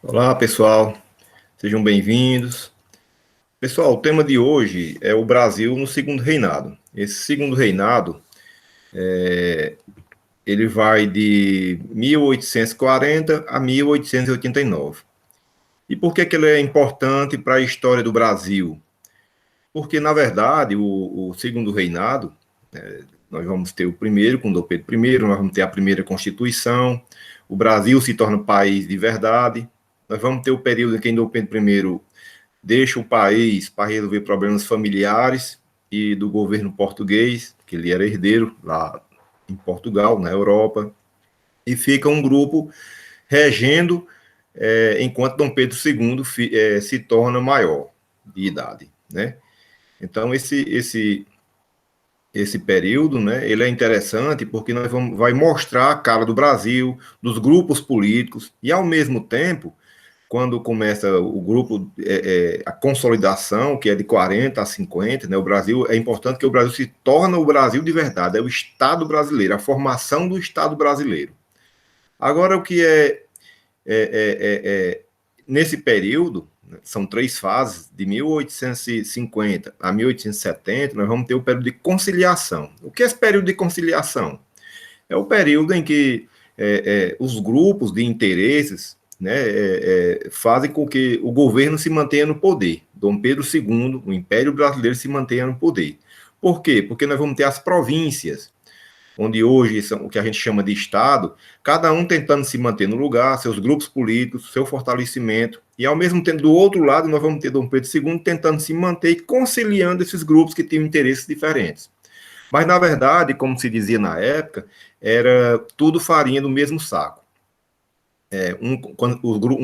Olá, pessoal, sejam bem-vindos. Pessoal, o tema de hoje é o Brasil no segundo reinado. Esse segundo reinado, ele vai de 1840 a 1889. E por que que ele é importante para a história do Brasil? Porque, na verdade, o segundo reinado, nós vamos ter o primeiro, com Dom Pedro I, nós vamos ter a primeira Constituição, o Brasil se torna país de verdade, nós vamos ter o período em que Dom Pedro I deixa o país para resolver problemas familiares e do governo português, que ele era herdeiro lá em Portugal, na Europa, e fica um grupo regendo enquanto Dom Pedro II se torna maior de idade, né? Então esse período, né, ele é interessante porque vai mostrar a cara do Brasil, dos grupos políticos e ao mesmo tempo quando começa o grupo, a consolidação, que é de 40 a 50, né, o Brasil, é importante que o Brasil se torna o Brasil de verdade, é o Estado brasileiro, a formação do Estado brasileiro. Agora, o que nesse período, né, são três fases, de 1850 a 1870, nós vamos ter o período de conciliação. O que é esse período de conciliação? É o período em que os grupos de interesses, né, fazem com que o governo se mantenha no poder. Dom Pedro II, o Império Brasileiro, se mantenha no poder. Por quê? Porque nós vamos ter as províncias, onde hoje são o que a gente chama de Estado, cada um tentando se manter no lugar, seus grupos políticos, seu fortalecimento, e ao mesmo tempo, do outro lado, nós vamos ter Dom Pedro II tentando se manter e conciliando esses grupos que tinham interesses diferentes. Mas, na verdade, como se dizia na época, era tudo farinha do mesmo saco. Um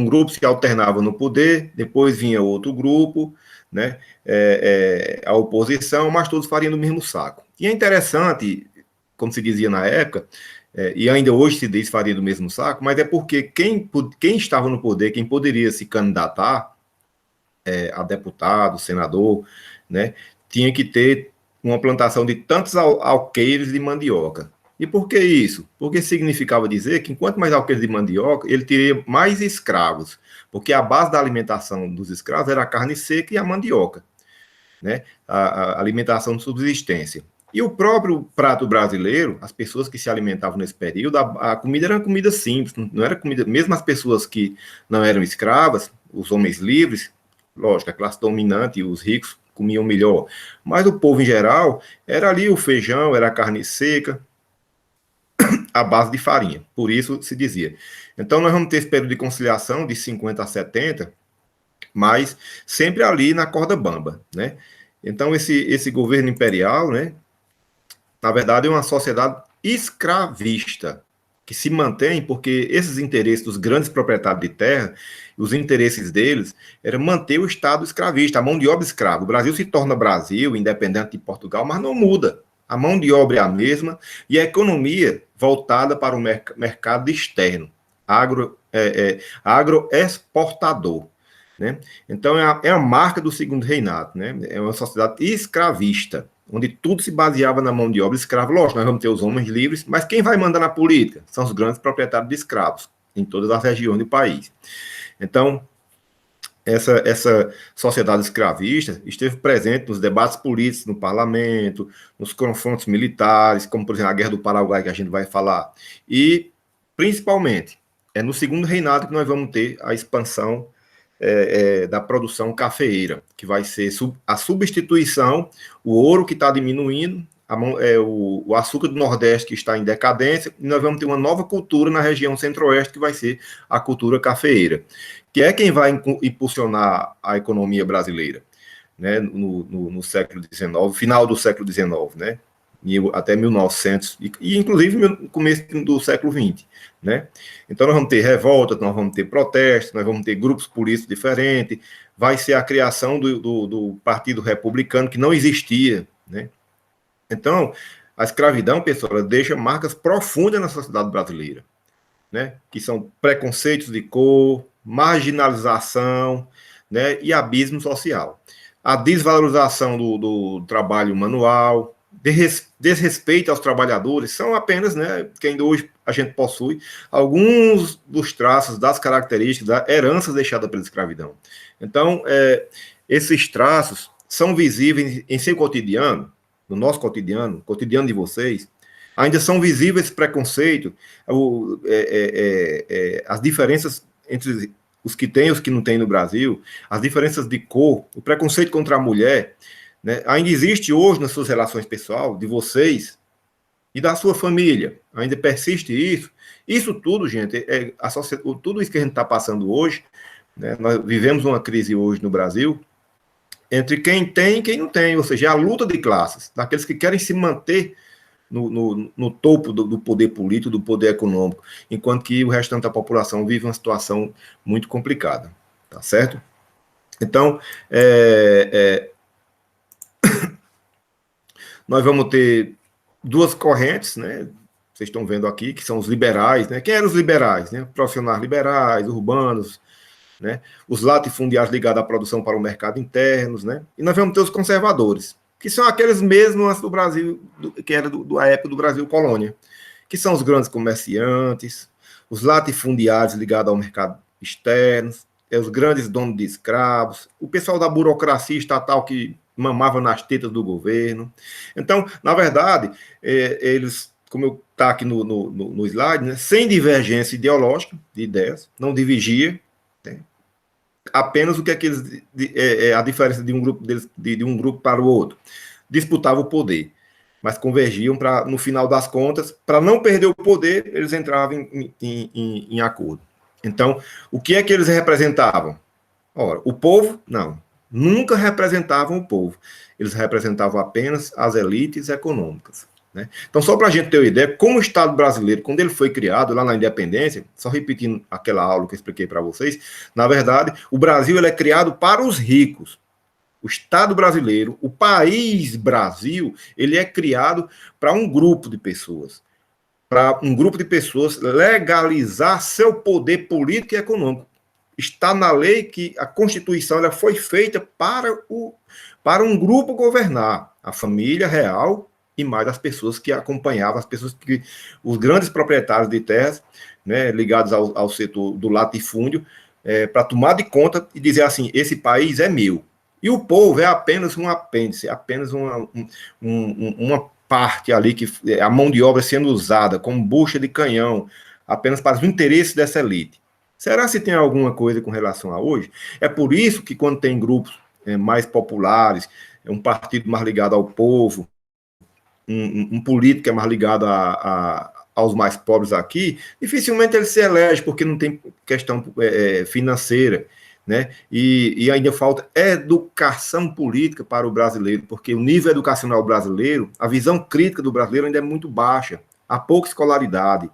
grupo se alternava no poder, depois vinha outro grupo, né, a oposição, mas todos farinha do mesmo saco. E é interessante, como se dizia na época, e ainda hoje se diz farinha do mesmo saco, mas é porque quem estava no poder, quem poderia se candidatar a deputado, senador, né, tinha que ter uma plantação de tantos alqueires de mandioca. E por que isso? Porque significava dizer que enquanto mais alqueires de mandioca, ele teria mais escravos, porque a base da alimentação dos escravos era a carne seca e a mandioca, né? A alimentação de subsistência. E o próprio prato brasileiro, as pessoas que se alimentavam nesse período, a comida era comida simples, não era comida, mesmo as pessoas que não eram escravas, os homens livres, lógico, a classe dominante e os ricos comiam melhor, mas o povo em geral era ali o feijão, era a carne seca, a base de farinha, por isso se dizia. Então nós vamos ter esse período de conciliação de 50 a 70, mas sempre ali na corda bamba, né? Então esse governo imperial, né, na verdade é uma sociedade escravista, que se mantém porque esses interesses dos grandes proprietários de terra, os interesses deles era manter o Estado escravista, a mão de obra escrava. O Brasil se torna Brasil, independente de Portugal, mas não muda. A mão de obra é a mesma e a economia voltada para o mercado externo, agroexportador. Né? Então, é a marca do segundo reinado. Né? É uma sociedade escravista, onde tudo se baseava na mão de obra escrava. Lógico, nós vamos ter os homens livres, mas quem vai mandar na política? São os grandes proprietários de escravos, em todas as regiões do país. Então, essa sociedade escravista esteve presente nos debates políticos no parlamento, nos confrontos militares, como, por exemplo, a Guerra do Paraguai, que a gente vai falar. E, principalmente, é no segundo reinado que nós vamos ter a expansão da produção cafeeira, que vai ser a substituição, o ouro que está diminuindo, o açúcar do Nordeste que está em decadência, e nós vamos ter uma nova cultura na região Centro-Oeste, que vai ser a cultura cafeeira, que é quem vai impulsionar a economia brasileira, né, no século XIX, final do século XIX, né, até 1900, e inclusive no começo do século XX, né? Então nós vamos ter revoltas, nós vamos ter protestos, nós vamos ter grupos políticos diferentes, vai ser a criação do Partido Republicano, que não existia, né? Então, a escravidão, pessoal, deixa marcas profundas na sociedade brasileira, né? Que são preconceitos de cor, marginalização, né? E abismo social. A desvalorização do trabalho manual, desrespeito aos trabalhadores, são apenas, né, que ainda hoje a gente possui, alguns dos traços, das características, da herança deixada pela escravidão. Então, esses traços são visíveis em seu cotidiano, no nosso cotidiano, cotidiano de vocês, ainda são visíveis esse preconceito, as diferenças entre os que têm e os que não têm no Brasil, as diferenças de cor, o preconceito contra a mulher, né? Ainda existe hoje nas suas relações pessoais, de vocês e da sua família, ainda persiste isso. Isso tudo, gente, tudo isso que a gente está passando hoje, né? Nós vivemos uma crise hoje no Brasil, entre quem tem e quem não tem, ou seja, a luta de classes, daqueles que querem se manter no topo do poder político, do poder econômico, enquanto que o restante da população vive uma situação muito complicada, tá certo? Então, nós vamos ter duas correntes, né? Vocês estão vendo aqui, que são os liberais, né? Quem eram os liberais, né? Profissionais liberais, urbanos, né? Os latifundiários ligados à produção para o mercado internos, né? E nós vamos ter os conservadores, que são aqueles mesmos do Brasil, que era da época do Brasil colônia, que são os grandes comerciantes, os latifundiários ligados ao mercado externo, os grandes donos de escravos, o pessoal da burocracia estatal que mamava nas tetas do governo. Então, na verdade, eles, como está aqui no slide, né, sem divergência ideológica de ideias, não divergia, né, apenas o que a diferença de um grupo deles, de um grupo para o outro, disputava o poder, mas convergiam para, no final das contas, para não perder o poder, eles entravam em acordo. Então, o que é que eles representavam? Ora, o povo, não, nunca representavam o povo, eles representavam apenas as elites econômicas. Né? Então, só para a gente ter uma ideia, como o Estado brasileiro, quando ele foi criado lá na independência, só repetindo aquela aula que eu expliquei para vocês, na verdade, o Brasil ele é criado para os ricos. O Estado brasileiro, o país Brasil, ele é criado para um grupo de pessoas. Para um grupo de pessoas legalizar seu poder político e econômico. Está na lei que a Constituição ela foi feita para um grupo governar, a família real e mais as pessoas que acompanhavam, os grandes proprietários de terras, né, ligados ao setor do latifúndio, para tomar de conta e dizer assim, esse país é meu. E o povo é apenas um apêndice, apenas uma parte ali, que a mão de obra sendo usada como bucha de canhão, apenas para os interesses dessa elite. Será se tem alguma coisa com relação a hoje? É por isso que quando tem grupos mais populares, um partido mais ligado ao povo, um político que é mais ligado aos mais pobres aqui, dificilmente ele se elege, porque não tem questão financeira, né? E ainda falta educação política para o brasileiro, porque o nível educacional brasileiro, a visão crítica do brasileiro ainda é muito baixa, há pouca escolaridade,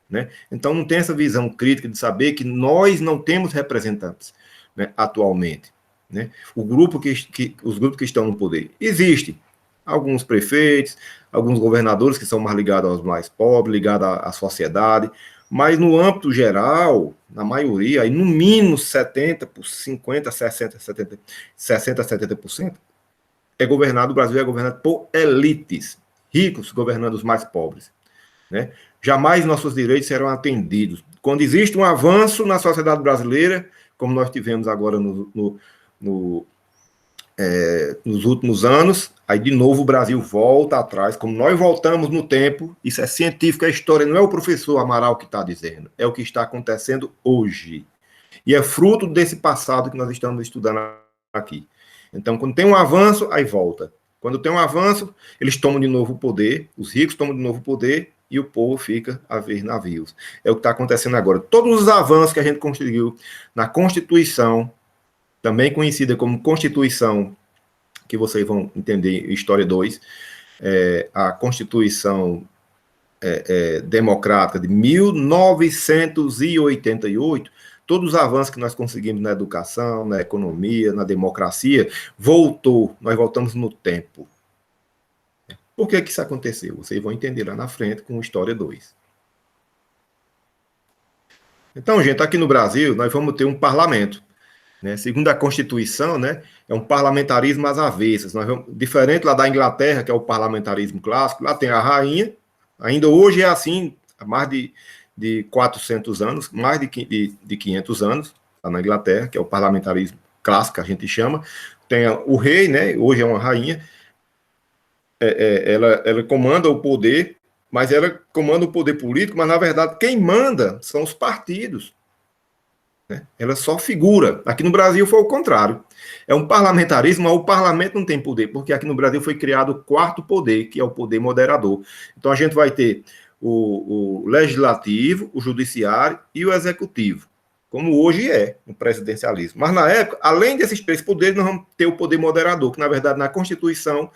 né? Então não tem essa visão crítica de saber que nós não temos representantes, né, atualmente, né? Os grupos que estão no poder existem alguns prefeitos, alguns governadores que são mais ligados aos mais pobres, ligados à sociedade, mas no âmbito geral, na maioria, aí no mínimo 70%, 50%, 60%, 70%, o Brasil é governado por elites, ricos governando os mais pobres, né? Jamais nossos direitos serão atendidos. Quando existe um avanço na sociedade brasileira, como nós tivemos agora nos últimos anos, aí de novo o Brasil volta atrás, como nós voltamos no tempo, isso é científico, é história, não é o professor Amaral que está dizendo, é o que está acontecendo hoje. E é fruto desse passado que nós estamos estudando aqui. Então, quando tem um avanço, aí volta. Quando tem um avanço, eles tomam de novo o poder, os ricos tomam de novo o poder, e o povo fica a ver navios. É o que está acontecendo agora. Todos os avanços que a gente conseguiu na Constituição, também conhecida como Constituição, que vocês vão entender em História 2, a Constituição Democrática de 1988, todos os avanços que nós conseguimos na educação, na economia, na democracia, nós voltamos no tempo. Por que isso aconteceu? Vocês vão entender lá na frente com História 2. Então, gente, aqui no Brasil, nós vamos ter um parlamento, né? Segundo a Constituição, né, é um parlamentarismo às avessas. Diferente lá da Inglaterra, que é o parlamentarismo clássico, lá tem a rainha, ainda hoje é assim, há mais de 400 anos, mais de 500 anos, lá na Inglaterra, que é o parlamentarismo clássico, a gente chama. Tem o rei, né, hoje é uma rainha, ela comanda o poder, mas ela comanda o poder político, mas na verdade quem manda são os partidos. Ela só figura. Aqui no Brasil foi o contrário. É um parlamentarismo, mas o parlamento não tem poder, porque aqui no Brasil foi criado o quarto poder, que é o poder moderador. Então a gente vai ter o legislativo, o judiciário e o executivo, como hoje é no presidencialismo. Mas na época, além desses três poderes, nós vamos ter o poder moderador, que na verdade na Constituição,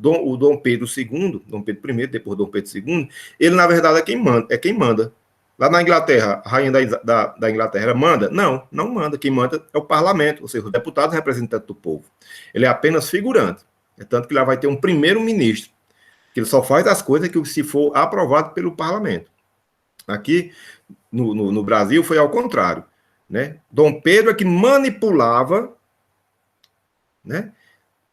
o Dom Pedro II, Dom Pedro I, depois Dom Pedro II, ele na verdade é quem manda. Lá na Inglaterra, a rainha da Inglaterra manda? Não, não manda. Quem manda é o parlamento, ou seja, o deputado representante do povo. Ele é apenas figurante. É tanto que lá vai ter um primeiro-ministro, que ele só faz as coisas que se for aprovado pelo parlamento. Aqui no Brasil foi ao contrário. Né? Dom Pedro é que manipulava, né,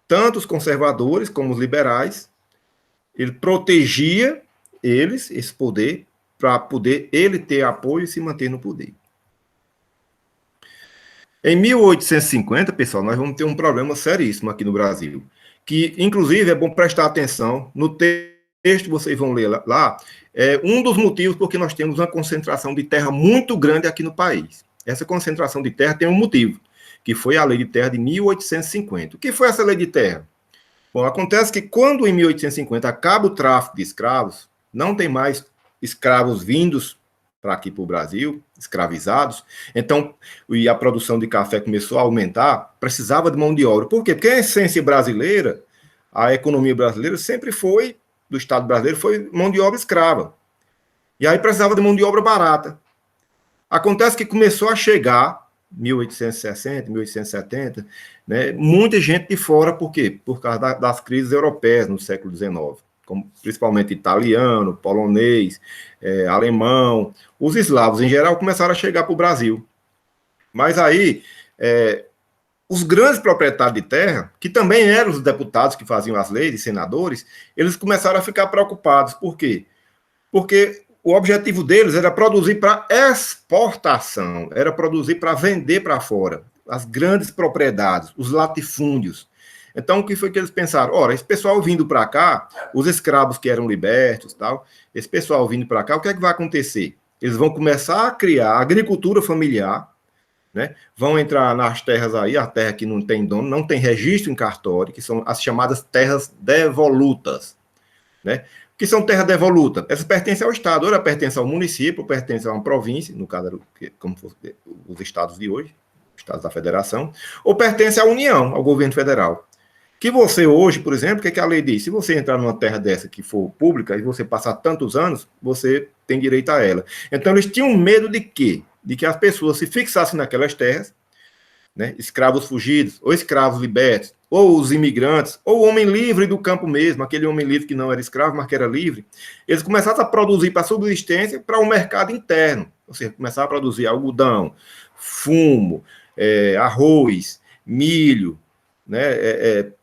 tanto os conservadores como os liberais. Ele protegia eles, esse poder, para poder ele ter apoio e se manter no poder. Em 1850, pessoal, nós vamos ter um problema seríssimo aqui no Brasil, que, inclusive, é bom prestar atenção no texto, vocês vão ler lá, é um dos motivos porque nós temos uma concentração de terra muito grande aqui no país. Essa concentração de terra tem um motivo, que foi a Lei de Terra de 1850. O que foi essa Lei de Terra? Bom, acontece que quando em 1850 acaba o tráfico de escravos, não tem mais escravos vindos para aqui para o Brasil, escravizados, então, e a produção de café começou a aumentar, precisava de mão de obra. Por quê? Porque a essência brasileira, a economia brasileira sempre foi, do Estado brasileiro, foi mão de obra escrava. E aí precisava de mão de obra barata. Acontece que começou a chegar, 1860, 1870, né, muita gente de fora, por quê? Por causa das crises europeias no século XIX. Como principalmente italiano, polonês, alemão, os eslavos em geral começaram a chegar para o Brasil. Mas aí, os grandes proprietários de terra, que também eram os deputados que faziam as leis, e senadores, eles começaram a ficar preocupados. Por quê? Porque o objetivo deles era produzir para exportação, era produzir para vender para fora, as grandes propriedades, os latifúndios. Então, o que foi que eles pensaram? Ora, esse pessoal vindo para cá, os escravos que eram libertos, tal, esse pessoal vindo para cá, o que é que vai acontecer? Eles vão começar a criar agricultura familiar, né? Vão entrar nas terras aí, a terra que não tem dono, não tem registro em cartório, que são as chamadas terras devolutas, né? O que são terras devolutas? Essas pertencem ao Estado, ou ela pertence ao município, ou pertence a uma província, no caso, como os estados de hoje, estados da federação, ou pertence à União, ao governo federal. Que você hoje, por exemplo, o que a lei diz? Se você entrar numa terra dessa que for pública e você passar tantos anos, você tem direito a ela. Então, eles tinham medo de quê? De que as pessoas se fixassem naquelas terras, né? Escravos fugidos, ou escravos libertos, ou os imigrantes, ou o homem livre do campo mesmo, aquele homem livre que não era escravo, mas que era livre, eles começaram a produzir para subsistência para o mercado interno. Ou seja, começaram a produzir algodão, fumo, arroz, milho, né?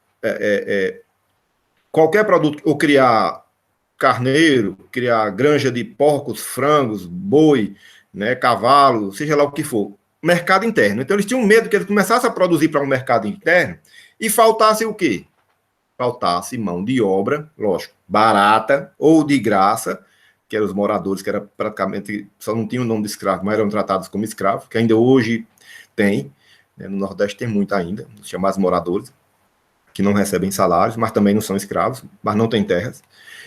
Qualquer produto, ou criar carneiro, criar granja de porcos, frangos, boi, né, cavalo, seja lá o que for, mercado interno. Então eles tinham medo que eles começassem a produzir para um mercado interno e faltasse o quê? Faltasse mão de obra, lógico, barata ou de graça, que eram os moradores, que era praticamente, só não tinham o nome de escravo, mas eram tratados como escravos, que ainda hoje tem, né, no Nordeste tem muito ainda, os chamados moradores, que não recebem salários, mas também não são escravos, mas não têm terras.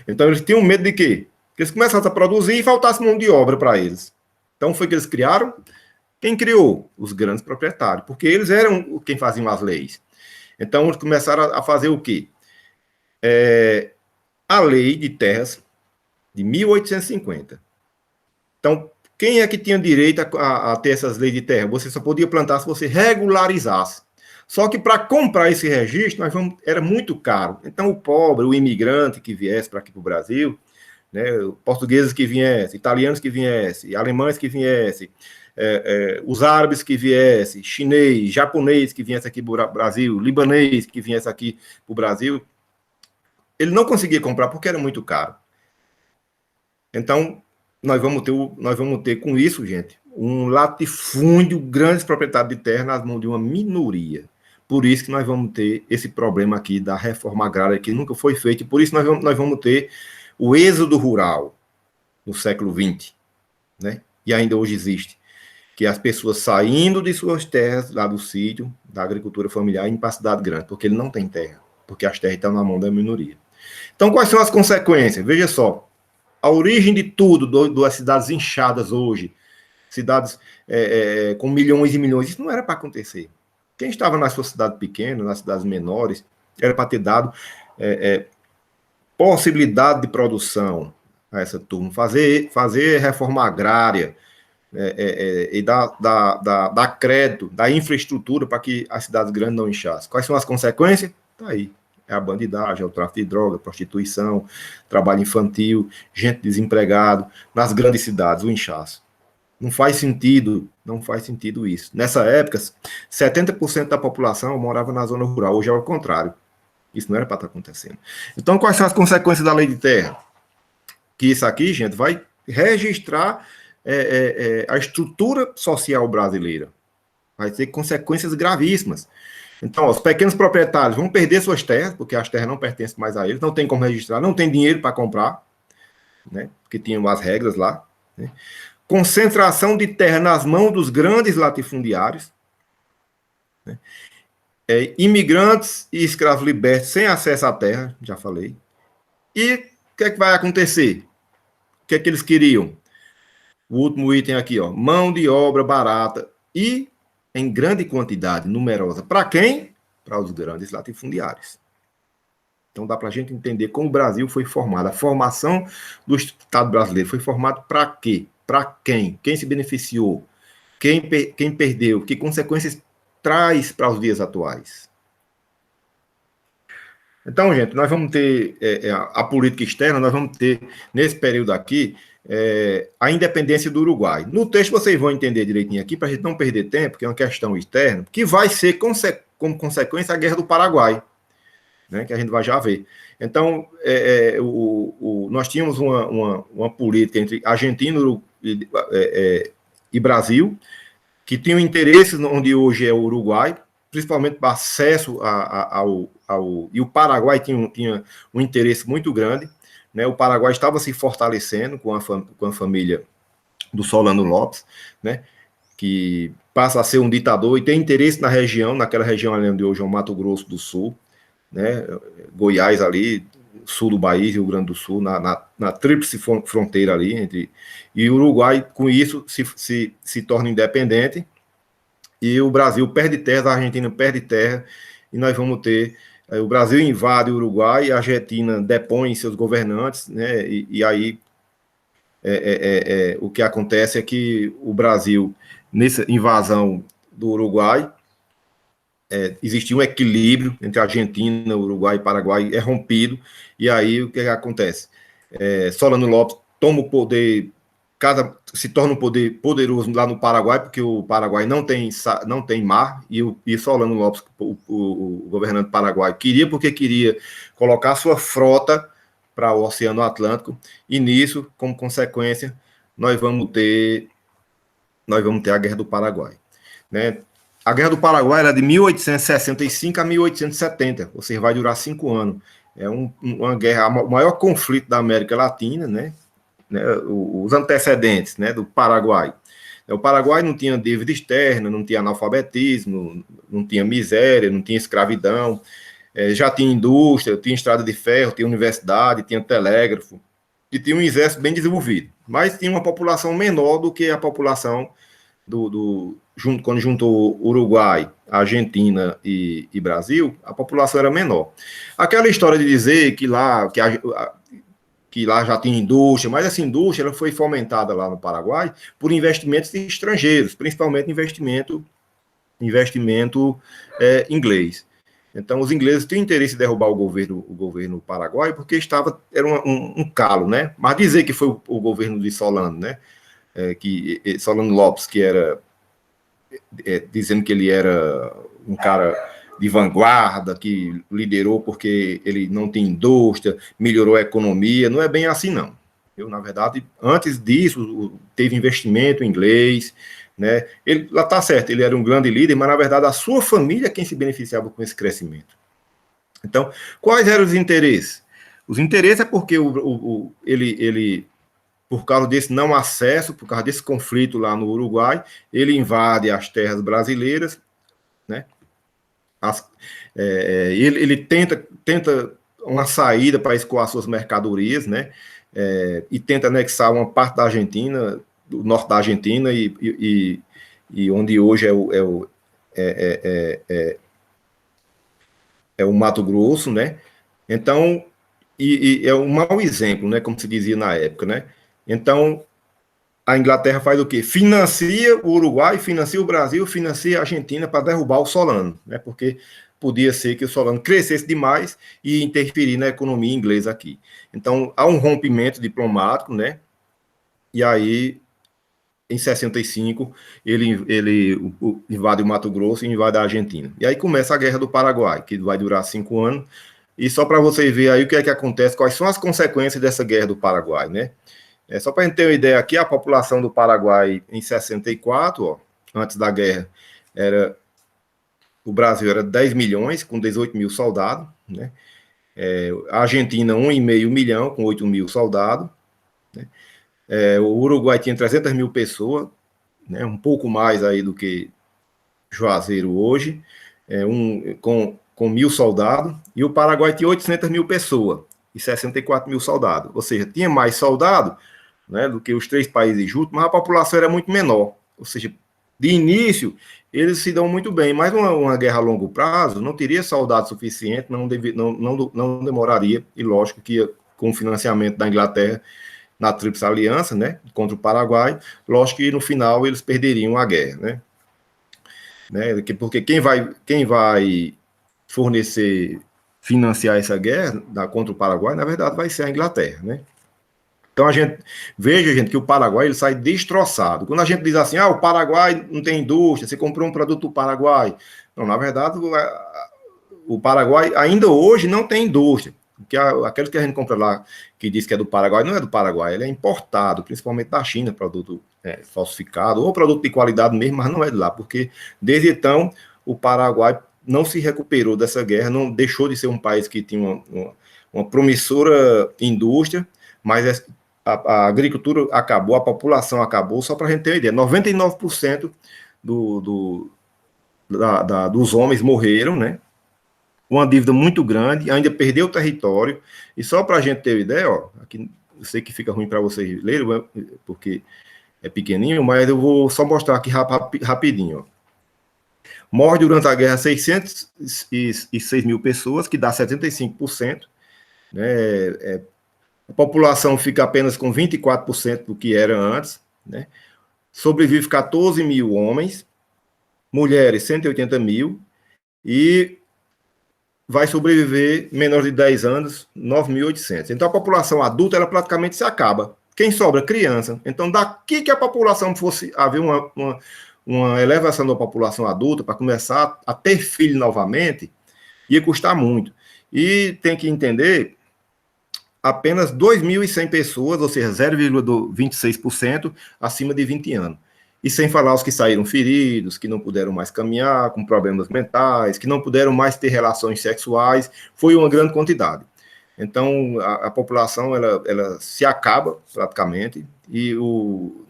Então, eles tinham medo de quê? Que eles começassem a produzir e faltasse mão de obra para eles. Então, foi que eles criaram. Quem criou? Os grandes proprietários, porque eles eram quem faziam as leis. Então, eles começaram a fazer o quê? A Lei de Terras de 1850. Então, quem é que tinha direito a ter essas leis de terra? Você só podia plantar se você regularizasse. Só que para comprar esse registro, era muito caro. Então, o pobre, o imigrante que viesse para aqui para o Brasil, né, portugueses que viessem, italianos que viessem, alemães que viessem, os árabes que viessem, chinês, japonês que viesse aqui para o Brasil, libanês que viesse aqui para o Brasil, ele não conseguia comprar porque era muito caro. Então, nós vamos ter com isso, gente, um latifúndio, grandes proprietários de terra nas mãos de uma minoria. Por isso que nós vamos ter esse problema aqui da reforma agrária que nunca foi feita, e por isso nós vamos ter o êxodo rural no século XX, né? E ainda hoje existe, que as pessoas saindo de suas terras, lá do sítio, da agricultura familiar, indo para a cidade grande, porque ele não tem terra, porque as terras estão na mão da minoria. Então, quais são as consequências? Veja só, a origem de tudo, das cidades inchadas hoje, cidades com milhões e milhões, isso não era para acontecer. Quem estava na sua cidade pequena, nas cidades menores, era para ter dado possibilidade de produção a essa turma, fazer reforma agrária e dar crédito, dar infraestrutura para que as cidades grandes não inchassem. Quais são as consequências? Está aí. É a bandidagem, é o tráfico de droga, prostituição, trabalho infantil, gente desempregada, nas grandes cidades, o inchaço. Não faz sentido isso. Nessa época, 70% da população morava na zona rural, hoje é o contrário. Isso não era para estar acontecendo. Então, quais são as consequências da lei de terra? Que isso aqui, gente, vai registrar a estrutura social brasileira. Vai ter consequências gravíssimas. Então, ó, os pequenos proprietários vão perder suas terras, porque as terras não pertencem mais a eles, não tem como registrar, não tem dinheiro para comprar, né, porque tinham as regras lá. Né? Concentração de terra nas mãos dos grandes latifundiários, né? Imigrantes e escravos libertos sem acesso à terra, já falei. E o que é que vai acontecer? O que é que eles queriam? O último item aqui, ó, mão de obra barata e em grande quantidade, numerosa. Para quem? Para os grandes latifundiários. Então dá para a gente entender como o Brasil foi formado. A formação do Estado brasileiro foi formado para quê? Para quem? Quem se beneficiou? Quem perdeu? Que consequências traz para os dias atuais? Então, gente, nós vamos ter a política externa, nós vamos ter, nesse período aqui, a independência do Uruguai. No texto vocês vão entender direitinho aqui, para a gente não perder tempo, que é uma questão externa, que vai ser, como consequência, a Guerra do Paraguai, né, que a gente vai já ver. Então, nós tínhamos uma política entre Argentina e Brasil, que tinham interesses onde hoje é o Uruguai, principalmente para acesso e o Paraguai tinha um interesse muito grande, né? O Paraguai estava se fortalecendo com a família do Solano Lopes, né? Que passa a ser um ditador e tem interesse na região, naquela região ali onde hoje é o Mato Grosso do Sul, né? Goiás ali, sul do Bahia, Rio Grande do Sul, na tríplice fronteira ali, e o Uruguai, com isso, se torna independente, e o Brasil perde terra, a Argentina perde terra, e nós vamos ter o Brasil invade o Uruguai, a Argentina depõe seus governantes, né? E aí o que acontece é que o Brasil, nessa invasão do Uruguai, existia um equilíbrio entre a Argentina, Uruguai e Paraguai, é rompido, e aí o que acontece? Solano Lopes toma o poder, se torna um poder poderoso lá no Paraguai, porque o Paraguai não tem mar, e Solano Lopes, o governante paraguai, porque queria colocar sua frota para o Oceano Atlântico, e nisso, como consequência, nós vamos ter a Guerra do Paraguai, né? A Guerra do Paraguai era de 1865 a 1870, ou seja, vai durar 5 anos. É uma guerra, o maior conflito da América Latina, né? Os antecedentes, né, do Paraguai. O Paraguai não tinha dívida externa, não tinha analfabetismo, não tinha miséria, não tinha escravidão, já tinha indústria, tinha estrada de ferro, tinha universidade, tinha telégrafo, e tinha um exército bem desenvolvido. Mas tinha uma população menor do que a população quando juntou Uruguai, Argentina e Brasil, a população era menor. Aquela história de dizer que lá já tinha indústria, mas essa indústria ela foi fomentada lá no Paraguai por investimentos estrangeiros, principalmente investimento inglês. Então, os ingleses tinham interesse em derrubar o governo paraguaio porque era um calo, né? Mas dizer que foi o governo de Solano, né? Solano Lopes, que era dizendo que ele era um cara de vanguarda, que liderou porque ele não tem indústria, melhorou a economia, não é bem assim, não. Na verdade, antes disso, teve investimento em inglês, né? Ele, lá está certo, ele era um grande líder, mas, na verdade, a sua família é quem se beneficiava com esse crescimento. Então, quais eram os interesses? Os interesses é porque ele, por causa desse não acesso, por causa desse conflito lá no Uruguai, ele invade as terras brasileiras, né? Ele tenta uma saída para escoar suas mercadorias, né? E tenta anexar uma parte da Argentina, do norte da Argentina, e onde hoje é o Mato Grosso, né? Então, é um mau exemplo, né? Como se dizia na época, né? Então, a Inglaterra faz o quê? Financia o Uruguai, financia o Brasil, financia a Argentina para derrubar o Solano, né? Porque podia ser que o Solano crescesse demais e interferir na economia inglesa aqui. Então, há um rompimento diplomático, né? E aí, em 65, ele invade o Mato Grosso e invade a Argentina. E aí começa a Guerra do Paraguai, que vai durar 5 anos. E só para vocês verem aí o que é que acontece, quais são as consequências dessa Guerra do Paraguai, né? Só para a gente ter uma ideia aqui, a população do Paraguai em 64, ó, antes da guerra, o Brasil era 10 milhões, com 18 mil soldados, né? A Argentina, 1,5 milhão, com 8 mil soldados, né? O Uruguai tinha 300 mil pessoas, né? Um pouco mais aí do que Juazeiro hoje, com 1.000 soldados, e o Paraguai tinha 800 mil pessoas, e 64 mil soldados, ou seja, tinha mais soldados, né, do que os 3 países juntos, mas a população era muito menor. Ou seja, de início, eles se dão muito bem, mas uma guerra a longo prazo não teria soldado suficiente, não demoraria, e lógico que com o financiamento da Inglaterra na Tríplice Aliança, né, contra o Paraguai, lógico que no final eles perderiam a guerra, né, porque quem vai fornecer, financiar essa guerra contra o Paraguai, na verdade, vai ser a Inglaterra, né? Então, veja, gente, que o Paraguai ele sai destroçado. Quando a gente diz assim, o Paraguai não tem indústria, você comprou um produto do Paraguai. Não, na verdade, o Paraguai ainda hoje não tem indústria. Porque aqueles que a gente compra lá, que diz que é do Paraguai, não é do Paraguai, ele é importado, principalmente da China, produto falsificado, ou produto de qualidade mesmo, mas não é de lá, porque desde então o Paraguai não se recuperou dessa guerra, não deixou de ser um país que tinha uma promissora indústria, mas a agricultura acabou, a população acabou, só para a gente ter uma ideia, 99% dos homens morreram, né? Uma dívida muito grande, ainda perdeu o território, e só para a gente ter uma ideia, ó, aqui, eu sei que fica ruim para vocês lerem, porque é pequenininho, mas eu vou só mostrar aqui rapidinho, ó. Morre durante a guerra 606 mil pessoas, que dá 75%, né? A população fica apenas com 24% do que era antes, né? Sobrevive 14 mil homens, mulheres 180 mil, e vai sobreviver menores de 10 anos, 9.800. Então a população adulta ela praticamente se acaba. Quem sobra? Criança. Então daqui que a população fosse haver uma elevação da população adulta para começar a ter filho novamente, ia custar muito. E tem que entender, apenas 2.100 pessoas, ou seja, 0,26% acima de 20 anos. E sem falar os que saíram feridos, que não puderam mais caminhar, com problemas mentais, que não puderam mais ter relações sexuais, foi uma grande quantidade. Então, a população, ela se acaba, praticamente, e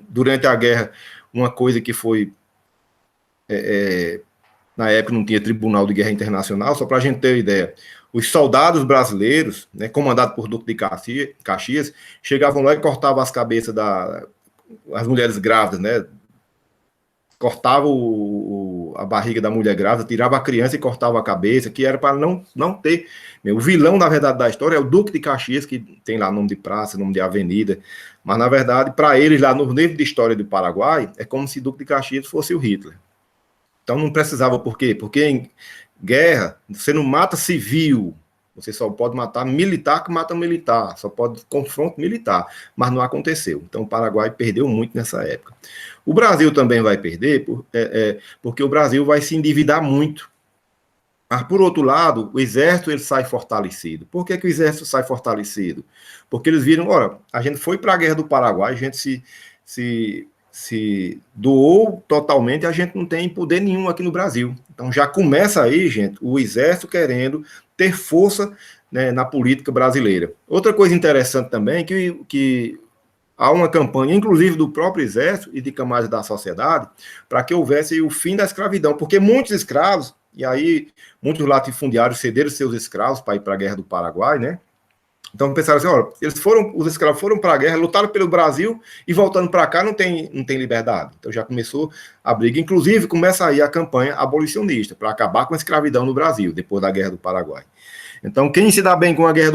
durante a guerra, uma coisa que foi, na época não tinha Tribunal de Guerra Internacional, só para a gente ter uma ideia, os soldados brasileiros, né, comandados por Duque de Caxias, chegavam lá e cortavam as cabeças das mulheres grávidas, né, cortava a barriga da mulher grávida, tirava a criança e cortava a cabeça, que era para não ter. O vilão, na verdade, da história é o Duque de Caxias, que tem lá nome de praça, nome de avenida, mas, na verdade, para eles, lá no livro de história do Paraguai, é como se Duque de Caxias fosse o Hitler. Então, não precisava, por quê? Porque em guerra, você não mata civil, Você só pode matar militar que mata militar, só pode confronto militar, mas não aconteceu. Então o Paraguai perdeu muito nessa época. O Brasil também vai perder, porque o Brasil vai se endividar muito. Mas, por outro lado, o exército ele sai fortalecido. Por que, que o exército sai fortalecido? Porque eles viram, olha, a gente foi para a Guerra do Paraguai, a gente se doou totalmente, a gente não tem poder nenhum aqui no Brasil. Então já começa aí, gente, o exército querendo ter força, né, na política brasileira. Outra coisa interessante também é que há uma campanha, inclusive do próprio exército e de camadas da sociedade, para que houvesse o fim da escravidão, porque muitos escravos, e aí muitos latifundiários cederam seus escravos para ir para a Guerra do Paraguai, né? Então pensaram assim, olha, os escravos foram para a guerra, lutaram pelo Brasil e voltando para cá não tem liberdade. Então já começou a briga. Inclusive começa aí a campanha abolicionista para acabar com a escravidão no Brasil, depois da Guerra do Paraguai. Então quem se dá bem com a Guerra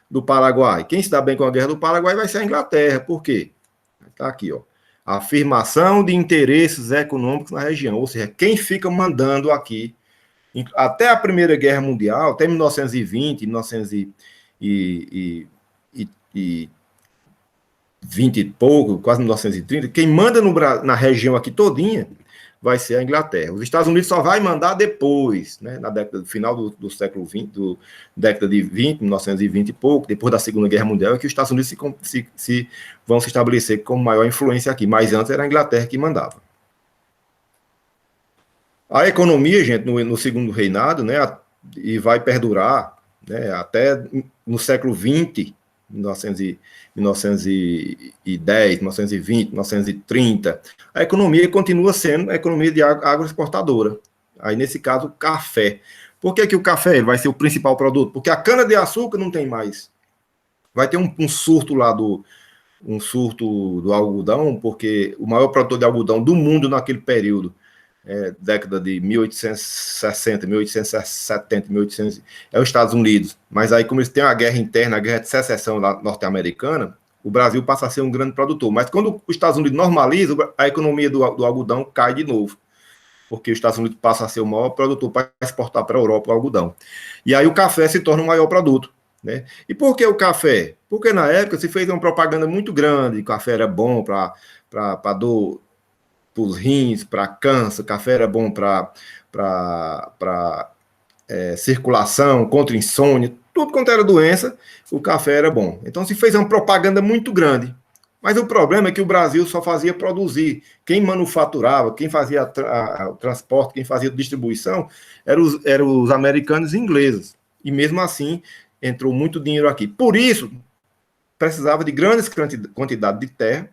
do Paraguai? Quem se dá bem com a Guerra do Paraguai vai ser a Inglaterra. Por quê? Está aqui, ó. Afirmação de interesses econômicos na região. Ou seja, quem fica mandando aqui, até a Primeira Guerra Mundial, até 1920, 1920 e pouco, quase 1930, quem manda na região aqui todinha vai ser a Inglaterra. Os Estados Unidos só vai mandar depois, né, na década final do século XX, década de 20, 1920 e pouco, depois da Segunda Guerra Mundial, é que os Estados Unidos vão se estabelecer como maior influência aqui, mas antes era a Inglaterra que mandava. A economia, gente, no segundo reinado, né, e vai perdurar, né, até no século XX, 1910, 1920, 1930, a economia continua sendo a economia de agroexportadora. Aí, nesse caso, o café. Por que, que o café vai ser o principal produto? Porque a cana-de-açúcar não tem mais. Vai ter um surto lá um surto do algodão, porque o maior produtor de algodão do mundo naquele período, década de 1860, 1870, 1800, é os Estados Unidos. Mas aí, como eles têm a guerra interna, a guerra de secessão norte-americana, o Brasil passa a ser um grande produtor. Mas quando os Estados Unidos normaliza, a economia do algodão cai de novo, porque os Estados Unidos passa a ser o maior produtor para exportar para a Europa o algodão. E aí o café se torna o maior produto, né? E por que o café? Porque na época se fez uma propaganda muito grande, o café era bom para dor, para os rins, para câncer, café era bom para circulação, contra insônia, tudo quanto era doença, o café era bom. Então se fez uma propaganda muito grande. Mas o problema é que o Brasil só fazia produzir. Quem manufaturava, quem fazia o transporte, quem fazia a distribuição, eram os americanos e ingleses. E mesmo assim, entrou muito dinheiro aqui. Por isso, precisava de grandes quantidades de terra,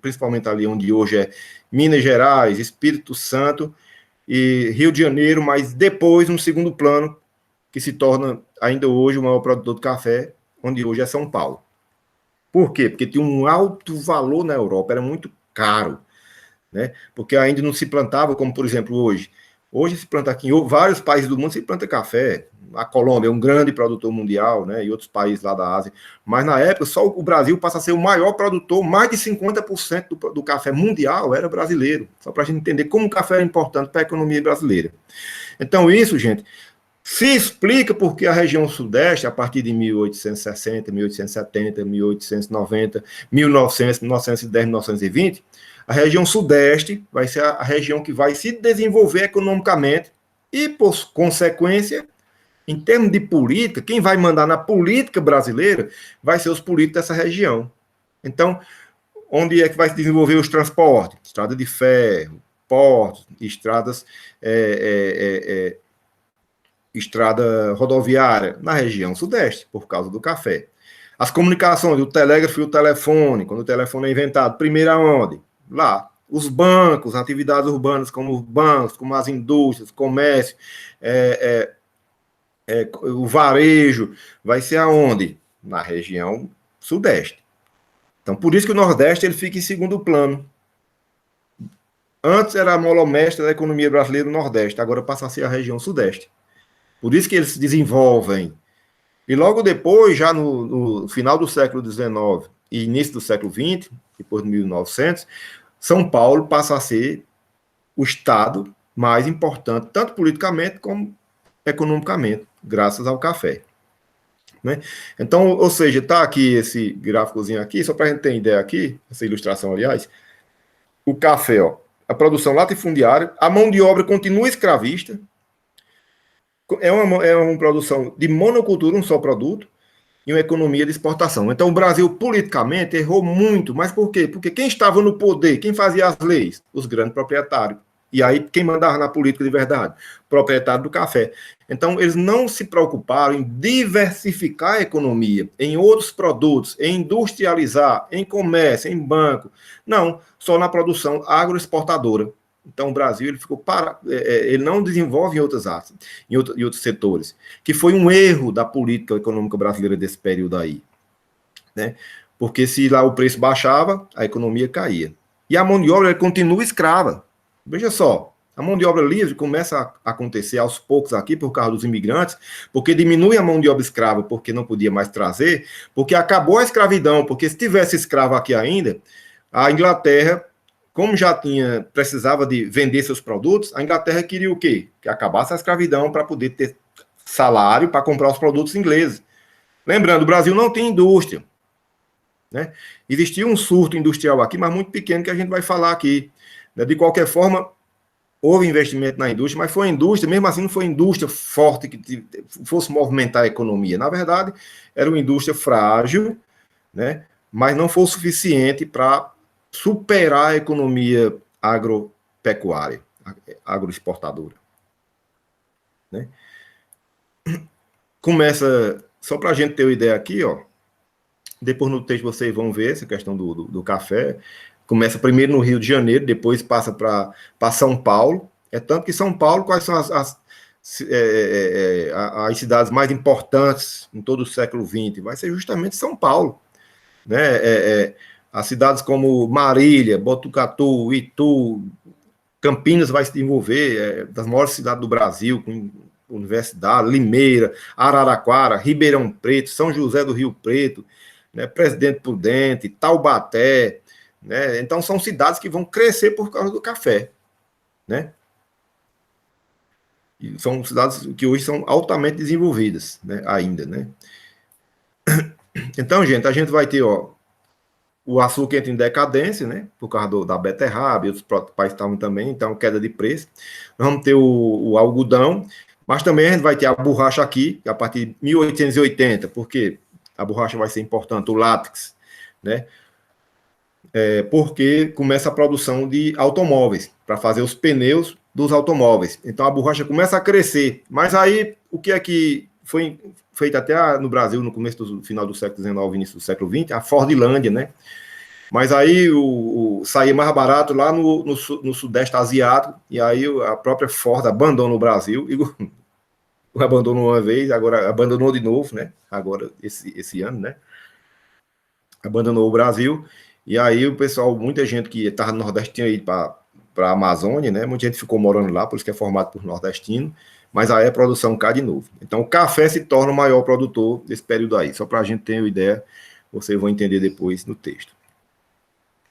principalmente ali onde hoje é Minas Gerais, Espírito Santo e Rio de Janeiro, mas depois, no segundo plano, que se torna ainda hoje o maior produtor de café, onde hoje é São Paulo. Por quê? Porque tinha um alto valor na Europa, era muito caro, né? Porque ainda não se plantava como, por exemplo, hoje. Hoje se planta aqui em vários países do mundo, se planta café. A Colômbia é um grande produtor mundial, né? E outros países lá da Ásia. Mas na época, só o Brasil passa a ser o maior produtor, mais de 50% do café mundial era brasileiro. Só para a gente entender como o café é importante para a economia brasileira. Então, isso, gente, se explica porque a região sudeste, a partir de 1860, 1870, 1890, 1900, 1910, 1920, a região sudeste vai ser a região que vai se desenvolver economicamente e, por consequência, em termos de política, quem vai mandar na política brasileira vai ser os políticos dessa região. Então, onde é que vai se desenvolver os transportes? Estrada de ferro, portos, estradas... estrada rodoviária na região sudeste, por causa do café. As comunicações, o telégrafo e o telefone, quando o telefone é inventado, primeiro aonde? Lá. Os bancos, atividades urbanas como os bancos, como as indústrias, comércio, o varejo, vai ser aonde? Na região sudeste. Então, por isso que o Nordeste ele fica em segundo plano. Antes era a mola mestra da economia brasileira, o Nordeste, agora passa a ser a região sudeste. Por isso que eles se desenvolvem. E logo depois, já no final do século XIX e início do século XX, depois de 1900, São Paulo passa a ser o estado mais importante, tanto politicamente como economicamente, graças ao café. né? Então, ou seja, está aqui esse gráficozinho aqui, só para a gente ter ideia aqui, essa ilustração, aliás, o café, ó, a produção latifundiária, a mão de obra continua escravista, é uma produção de monocultura, um só produto, e uma economia de exportação. Então, o Brasil, politicamente, errou muito. Mas por quê? Porque quem estava no poder, quem fazia as leis? Os grandes proprietários. E aí, quem mandava na política de verdade? Proprietário do café. Então, eles não se preocuparam em diversificar a economia em outros produtos, em industrializar, em comércio, em banco. Não, só na produção agroexportadora. Então, o Brasil ele ficou ele não desenvolve em outras áreas, em outros setores, que foi um erro da política econômica brasileira desse período aí, né? Porque se lá o preço baixava, a economia caía. E a mão de obra continua escrava. Veja só, a mão de obra livre começa a acontecer aos poucos aqui por causa dos imigrantes, porque diminui a mão de obra escrava, porque não podia mais trazer, porque acabou a escravidão, porque se tivesse escravo aqui ainda, a Inglaterra, como já precisava de vender seus produtos, a Inglaterra queria o quê? Que acabasse a escravidão para poder ter salário para comprar os produtos ingleses. Lembrando, o Brasil não tem indústria, né? Existia um surto industrial aqui, mas muito pequeno, que a gente vai falar aqui, né? De qualquer forma, houve investimento na indústria, mas foi a indústria, mesmo assim não foi a indústria forte que fosse movimentar a economia. Na verdade, era uma indústria frágil, né? Mas não foi o suficiente para superar a economia agropecuária, agroexportadora, né? Começa, só para a gente ter uma ideia aqui, ó, depois no texto vocês vão ver essa questão do café, começa primeiro no Rio de Janeiro, depois passa para São Paulo, tanto que São Paulo, quais são as cidades mais importantes em todo o século XX? Vai ser justamente São Paulo, né? As cidades como Marília, Botucatu, Itu, Campinas vai se desenvolver, das maiores cidades do Brasil, com universidade, Limeira, Araraquara, Ribeirão Preto, São José do Rio Preto, né, Presidente Prudente, Taubaté, né? Então são cidades que vão crescer por causa do café, né? E são cidades que hoje são altamente desenvolvidas, né, ainda, né? Então, gente, a gente vai ter, ó, o açúcar entra em decadência, né? Por causa da beterraba, e outros países estavam também, então queda de preço. Nós vamos ter o algodão, mas também a gente vai ter a borracha aqui, a partir de 1880, porque a borracha vai ser importante, o látex, né? Porque começa a produção de automóveis, para fazer os pneus dos automóveis. Então a borracha começa a crescer. Mas aí, o que é que foi feito até no Brasil, no começo do final do século XIX, início do século XX, a Fordlândia, né? Mas aí saía mais barato lá no Sudeste Asiático, e aí a própria Ford abandonou o Brasil, e abandonou uma vez, agora abandonou de novo, né? Agora, esse ano, né? Abandonou o Brasil, e aí o pessoal, muita gente que estava no Nordeste tinha ido para a Amazônia, né? Muita gente ficou morando lá, por isso que é formado por nordestino, mas aí a produção cai de novo. Então o café se torna o maior produtor desse período aí, só para a gente ter uma ideia, vocês vão entender depois no texto.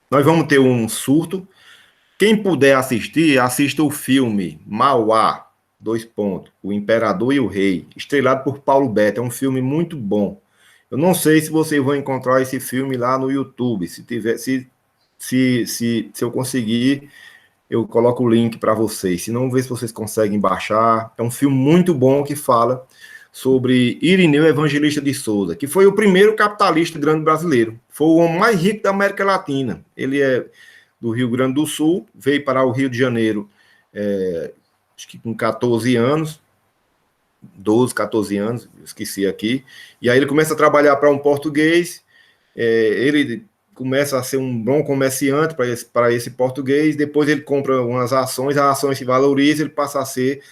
Nós vamos ter um surto. Quem puder assistir, assista o filme Mauá, O Imperador e o Rei, estrelado por Paulo Betti. É um filme muito bom. Eu não sei se vocês vão encontrar esse filme lá no YouTube. Se eu conseguir, eu coloco o link para vocês. Se não, ver se vocês conseguem baixar. É um filme muito bom que fala sobre Irineu Evangelista de Souza, que foi o primeiro capitalista grande brasileiro. Foi o homem mais rico da América Latina. Ele é do Rio Grande do Sul, veio para o Rio de Janeiro, acho que com 14 anos, 12, 14 anos, esqueci aqui, e aí ele começa a trabalhar para um português, ele começa a ser um bom comerciante para esse português, depois ele compra umas ações, as ações se valorizam, ele passa a ser,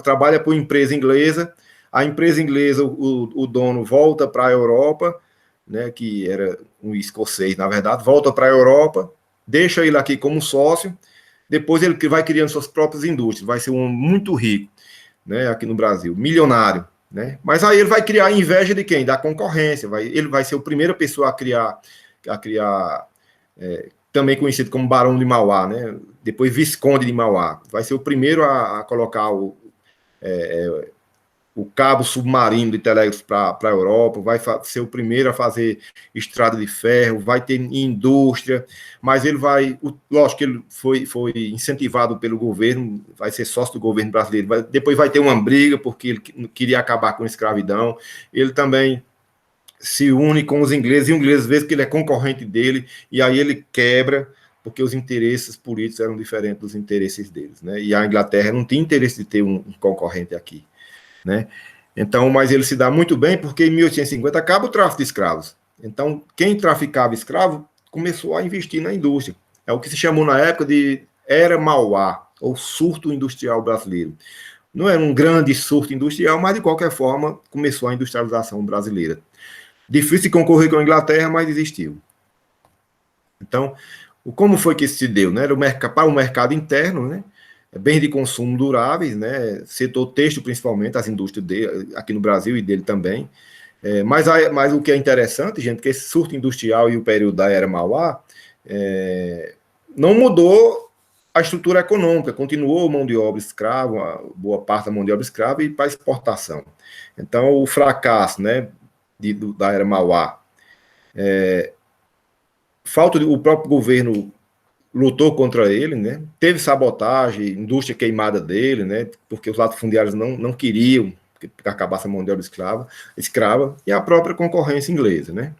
trabalha para uma empresa inglesa, a empresa inglesa, o dono volta para a Europa, né, que era um escocês, na verdade, volta para a Europa, deixa ele aqui como sócio, depois ele vai criando suas próprias indústrias, vai ser um muito rico, né, aqui no Brasil, milionário, né? Mas aí ele vai criar inveja de quem? Da concorrência, ele vai ser a primeira pessoa a criar também conhecido como Barão de Mauá, né? Depois Visconde de Mauá, vai ser o primeiro a colocar o cabo submarino de telégrafo para a Europa, vai ser o primeiro a fazer estrada de ferro, vai ter indústria, mas ele vai, lógico que ele foi incentivado pelo governo, vai ser sócio do governo brasileiro, depois vai ter uma briga, porque ele queria acabar com a escravidão, ele também se une com os ingleses, e o inglês vê que ele é concorrente dele, e aí ele quebra, porque os interesses políticos eram diferentes dos interesses deles, né? E a Inglaterra não tinha interesse de ter um concorrente aqui, né? Então, mas ele se dá muito bem porque em 1850 acaba o tráfico de escravos. Então, quem traficava escravo começou a investir na indústria. É o que se chamou na época de Era Mauá, ou surto industrial brasileiro. Não era um grande surto industrial, mas de qualquer forma começou a industrialização brasileira. Difícil de concorrer com a Inglaterra, mas existiu. Então, como foi que isso se deu? Né? Era para o mercado interno, né? Bens de consumo duráveis, né? Setor têxtil principalmente, as indústrias dele, aqui no Brasil e dele também. Mas o que é interessante, gente, que esse surto industrial e o período da Era Mauá não mudou a estrutura econômica, continuou mão de obra escrava, boa parte da mão de obra escrava e para exportação. Então, o fracasso, né, da Era Mauá, o próprio governo lutou contra ele, né? Teve sabotagem, indústria queimada dele, né? Porque os latifundiários não queriam que acabasse a mão de obra escrava, e a própria concorrência inglesa, né?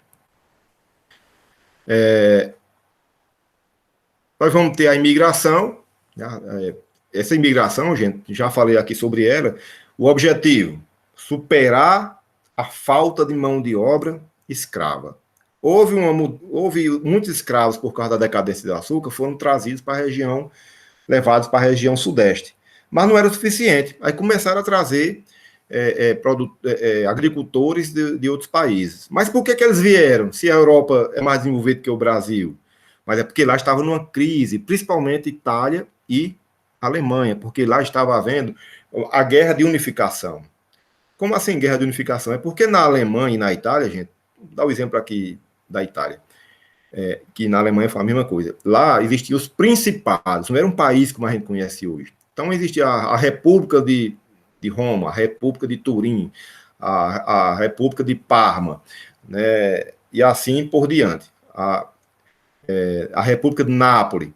Nós vamos ter a imigração, né? Essa imigração, gente, já falei aqui sobre ela, o objetivo, superar a falta de mão de obra escrava. Houve muitos escravos por causa da decadência do açúcar, foram trazidos para a região, levados para a região sudeste. Mas não era o suficiente. Aí começaram a trazer agricultores de outros países. Mas por que eles vieram? Se a Europa é mais desenvolvida que o Brasil? Mas é porque lá estava numa crise, principalmente Itália e Alemanha, porque lá estava havendo a guerra de unificação. Como assim guerra de unificação? É porque na Alemanha e na Itália, gente, dá o exemplo aqui da Itália, que na Alemanha foi a mesma coisa. Lá existiam os principados, não era um país como a gente conhece hoje. Então existia a República de Roma, a República de Turim, a República de Parma, né, e assim por diante. A República de Nápoles.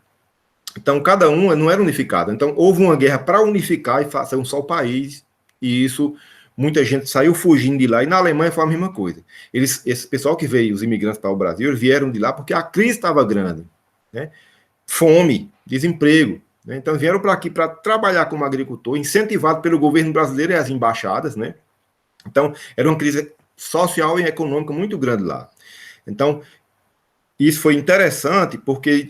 Então, cada um não era unificado. Então, houve uma guerra para unificar e fazer um só país, e isso, muita gente saiu fugindo de lá, e na Alemanha foi a mesma coisa. Esse pessoal que veio, os imigrantes para o Brasil, eles vieram de lá porque a crise estava grande, né? Fome, desemprego. Né? Então, vieram para aqui para trabalhar como agricultor, incentivado pelo governo brasileiro e as embaixadas, né? Então, era uma crise social e econômica muito grande lá. Então, isso foi interessante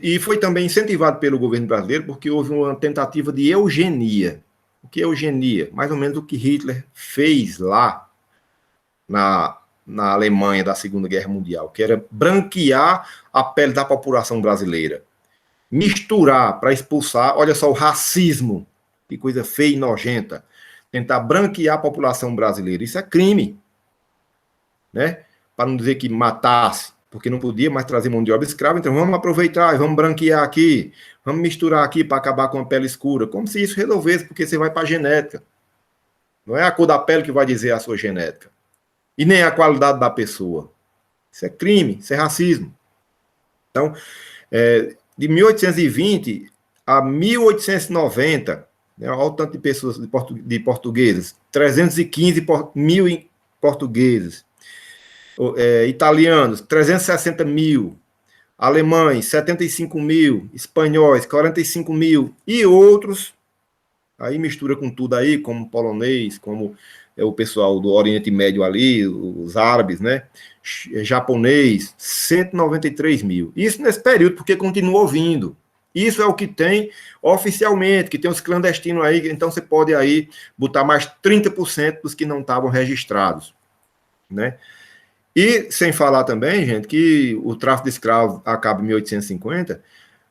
e foi também incentivado pelo governo brasileiro porque houve uma tentativa de eugenia. O que é eugenia? Mais ou menos o que Hitler fez lá na Alemanha da Segunda Guerra Mundial, que era branquear a pele da população brasileira. Misturar para expulsar, olha só o racismo, que coisa feia e nojenta. Tentar branquear a população brasileira. Isso é crime, né? Para não dizer que matasse, porque não podia mais trazer mão de obra escrava, então vamos aproveitar e vamos branquear aqui, vamos misturar aqui para acabar com a pele escura, como se isso resolvesse, porque você vai para a genética. Não é a cor da pele que vai dizer a sua genética. E nem a qualidade da pessoa. Isso é crime, isso é racismo. Então, de 1820 a 1890, né, olha o tanto de pessoas, de portugueses, 315 mil portugueses, italianos, 360 mil, alemães, 75 mil, espanhóis, 45 mil, e outros, aí mistura com tudo aí, como polonês, como o pessoal do Oriente Médio ali, os árabes, né, japonês, 193 mil. Isso nesse período, porque continuou vindo. Isso é o que tem oficialmente, que tem os clandestinos aí, então você pode aí botar mais 30% dos que não estavam registrados, né? E sem falar também, gente, que o tráfico de escravos acaba em 1850,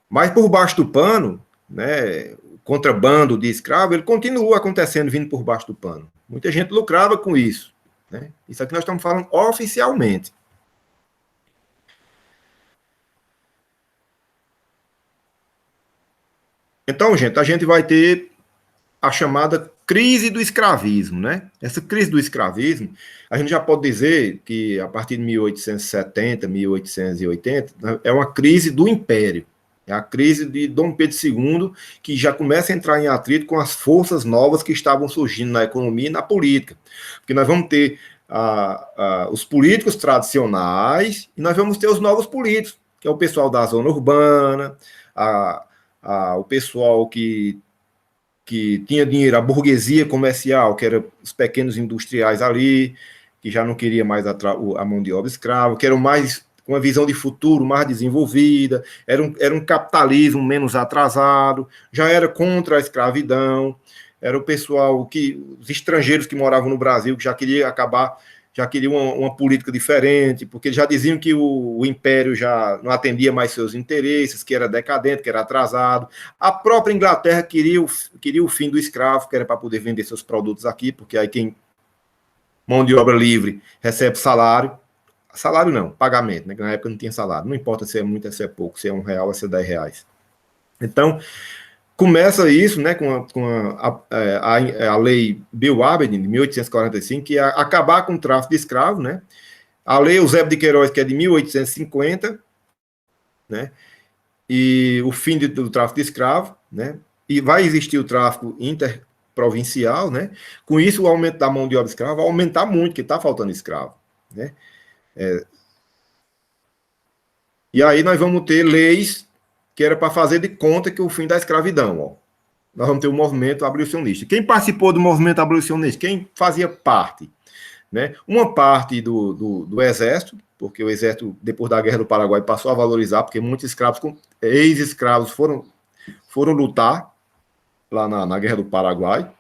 mas por baixo do pano, né, o contrabando de escravo, ele continua acontecendo, vindo por baixo do pano. Muita gente lucrava com isso. Né? Isso aqui nós estamos falando oficialmente. Então, gente, a gente vai ter a chamada crise do escravismo, né? Essa crise do escravismo, a gente já pode dizer que a partir de 1870, 1880, é uma crise do império. É a crise de Dom Pedro II, que já começa a entrar em atrito com as forças novas que estavam surgindo na economia e na política. Porque nós vamos ter os políticos tradicionais e nós vamos ter os novos políticos, que é o pessoal da zona urbana, o pessoal que tinha dinheiro, a burguesia comercial, que eram os pequenos industriais ali, que já não queria mais a mão de obra escrava, que eram mais uma visão de futuro mais desenvolvida, era um capitalismo menos atrasado, já era contra a escravidão, era o pessoal os estrangeiros que moravam no Brasil, que já queria acabar, já queriam uma política diferente, porque já diziam que o império já não atendia mais seus interesses, que era decadente, que era atrasado. A própria Inglaterra queria o fim do escravo, que era para poder vender seus produtos aqui, porque aí quem mão de obra livre recebe salário não, pagamento, né? Na época não tinha salário, não importa se é muito, se é pouco, se é R$1, se é R$10. Então, começa isso, né, com a lei Bill Aberdeen, de 1845, que ia acabar com o tráfico de escravos, né? A lei Eusébio de Queiroz, que é de 1850, né? E o fim do tráfico de escravos, né? E vai existir o tráfico interprovincial, né? Com isso, o aumento da mão de obra escrava vai aumentar muito, porque está faltando escravo, né? E aí nós vamos ter leis que era para fazer de conta que o fim da escravidão, ó. Nós vamos ter o movimento abolicionista. Quem participou do movimento abolicionista? Quem fazia parte? Né? Uma parte do Exército, porque o Exército, depois da Guerra do Paraguai, passou a valorizar, porque muitos escravos, ex-escravos, foram lutar lá na Guerra do Paraguai.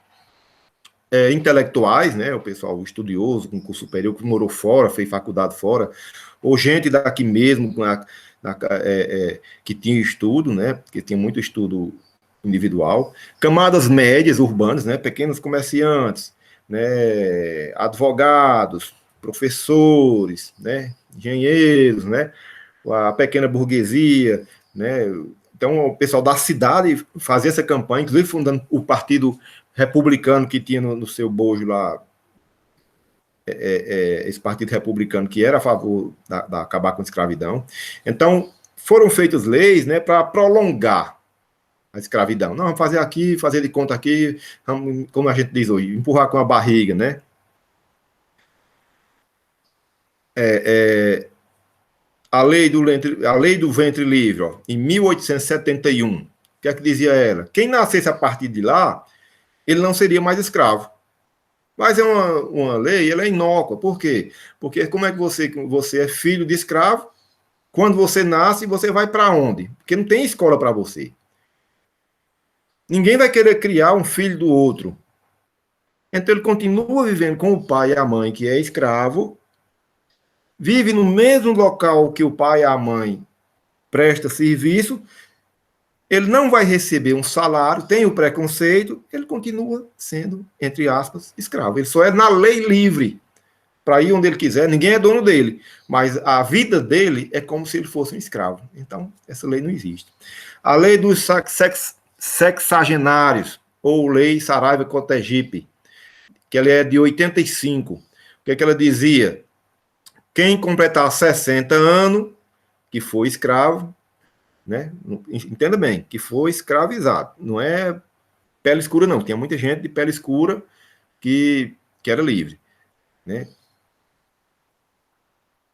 Intelectuais, né? O pessoal estudioso, com curso superior, que morou fora, fez faculdade fora, ou gente daqui mesmo, que tinha estudo, né? Que tinha muito estudo individual, camadas médias urbanas, né, pequenos comerciantes, né, advogados, professores, né, engenheiros, né, a pequena burguesia, né, então o pessoal da cidade fazia essa campanha, inclusive fundando o partido republicano que tinha no seu bojo lá, esse partido republicano que era a favor da acabar com a escravidão. Então foram feitas leis, né, para prolongar a escravidão. Não, vamos fazer aqui, fazer de conta aqui, vamos, como a gente diz hoje, empurrar com a barriga, né? A lei do ventre livre, ó, em 1871, o que é que dizia ela? Quem nascesse a partir de lá, ele não seria mais escravo. Mas é uma lei, ela é inócua. Por quê? Porque como é que você é filho de escravo? Quando você nasce, você vai para onde? Porque não tem escola para você. Ninguém vai querer criar um filho do outro. Então ele continua vivendo com o pai e a mãe, que é escravo, vive no mesmo local que o pai e a mãe presta serviço, ele não vai receber um salário, tem o preconceito, ele continua sendo, entre aspas, escravo. Ele só é na lei livre, para ir onde ele quiser, ninguém é dono dele, mas a vida dele é como se ele fosse um escravo. Então, essa lei não existe. A lei dos sexagenários, ou lei Saraiva-Cotegipe, que ela é de 85. O que é que ela dizia? Quem completar 60 anos, que foi escravo, né? Entenda bem, que foi escravizado. Não é pele escura, não. Tinha muita gente de pele escura que era livre, né?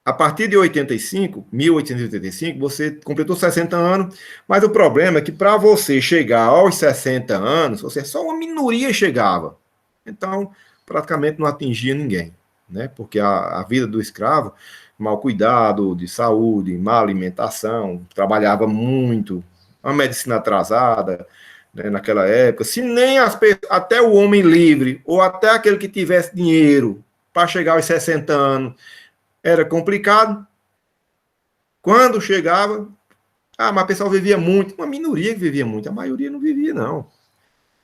A partir de 1885, você completou 60 anos, mas o problema é que para você chegar aos 60 anos, só uma minoria chegava. Então, praticamente não atingia ninguém, né? Porque a vida do escravo, mau cuidado de saúde, má alimentação, trabalhava muito, a medicina atrasada, né, naquela época. Se nem até o homem livre, ou até aquele que tivesse dinheiro para chegar aos 60 anos, era complicado. Quando chegava, mas o pessoal vivia muito. Uma minoria que vivia muito, a maioria não vivia, não.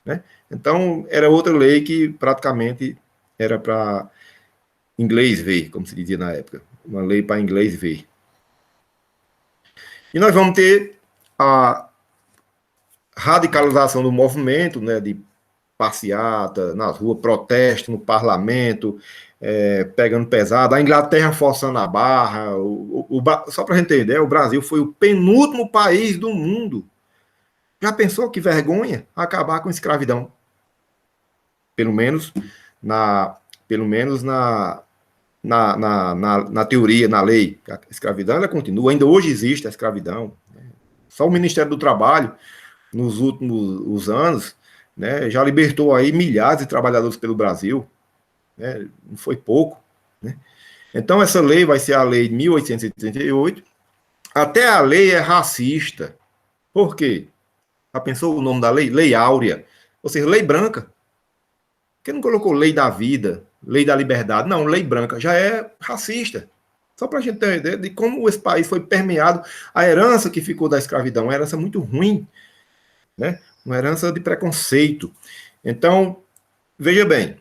Né? Então, era outra lei que praticamente era para inglês ver, como se dizia na época. Uma lei para inglês ver. E nós vamos ter a radicalização do movimento, né, de passeata nas ruas, protesto no parlamento, pegando pesado, a Inglaterra forçando a barra. Só para a gente entender, o Brasil foi o penúltimo país do mundo. Já pensou que vergonha acabar com a escravidão? Pelo menos pelo menos na teoria, na lei. A escravidão ela continua, ainda hoje existe a escravidão. Só o Ministério do Trabalho, nos últimos anos, né, já libertou aí milhares de trabalhadores pelo Brasil, né, não foi pouco. Né? Então, essa lei vai ser a Lei de 1838. Até a lei é racista. Por quê? Já pensou o nome da lei? Lei Áurea. Ou seja, lei branca. Por que não colocou lei da vida, lei da liberdade? Não, lei branca já é racista. Só para a gente ter uma ideia de como esse país foi permeado. A herança que ficou da escravidão, uma herança muito ruim, né? Uma herança de preconceito. Então, veja bem,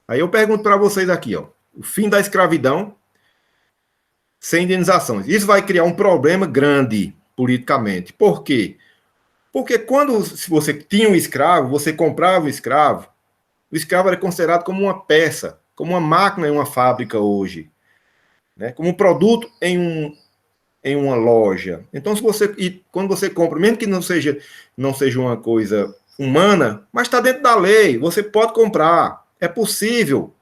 aí eu pergunto para vocês aqui, ó, o fim da escravidão sem indenizações. Isso vai criar um problema grande politicamente. Por quê? Porque quando se você tinha um escravo, você comprava o escravo era considerado como uma peça, como uma máquina em uma fábrica hoje, né? Como um produto em uma loja. Então, quando você compra, mesmo que não seja uma coisa humana, mas está dentro da lei, você pode comprar, é possível,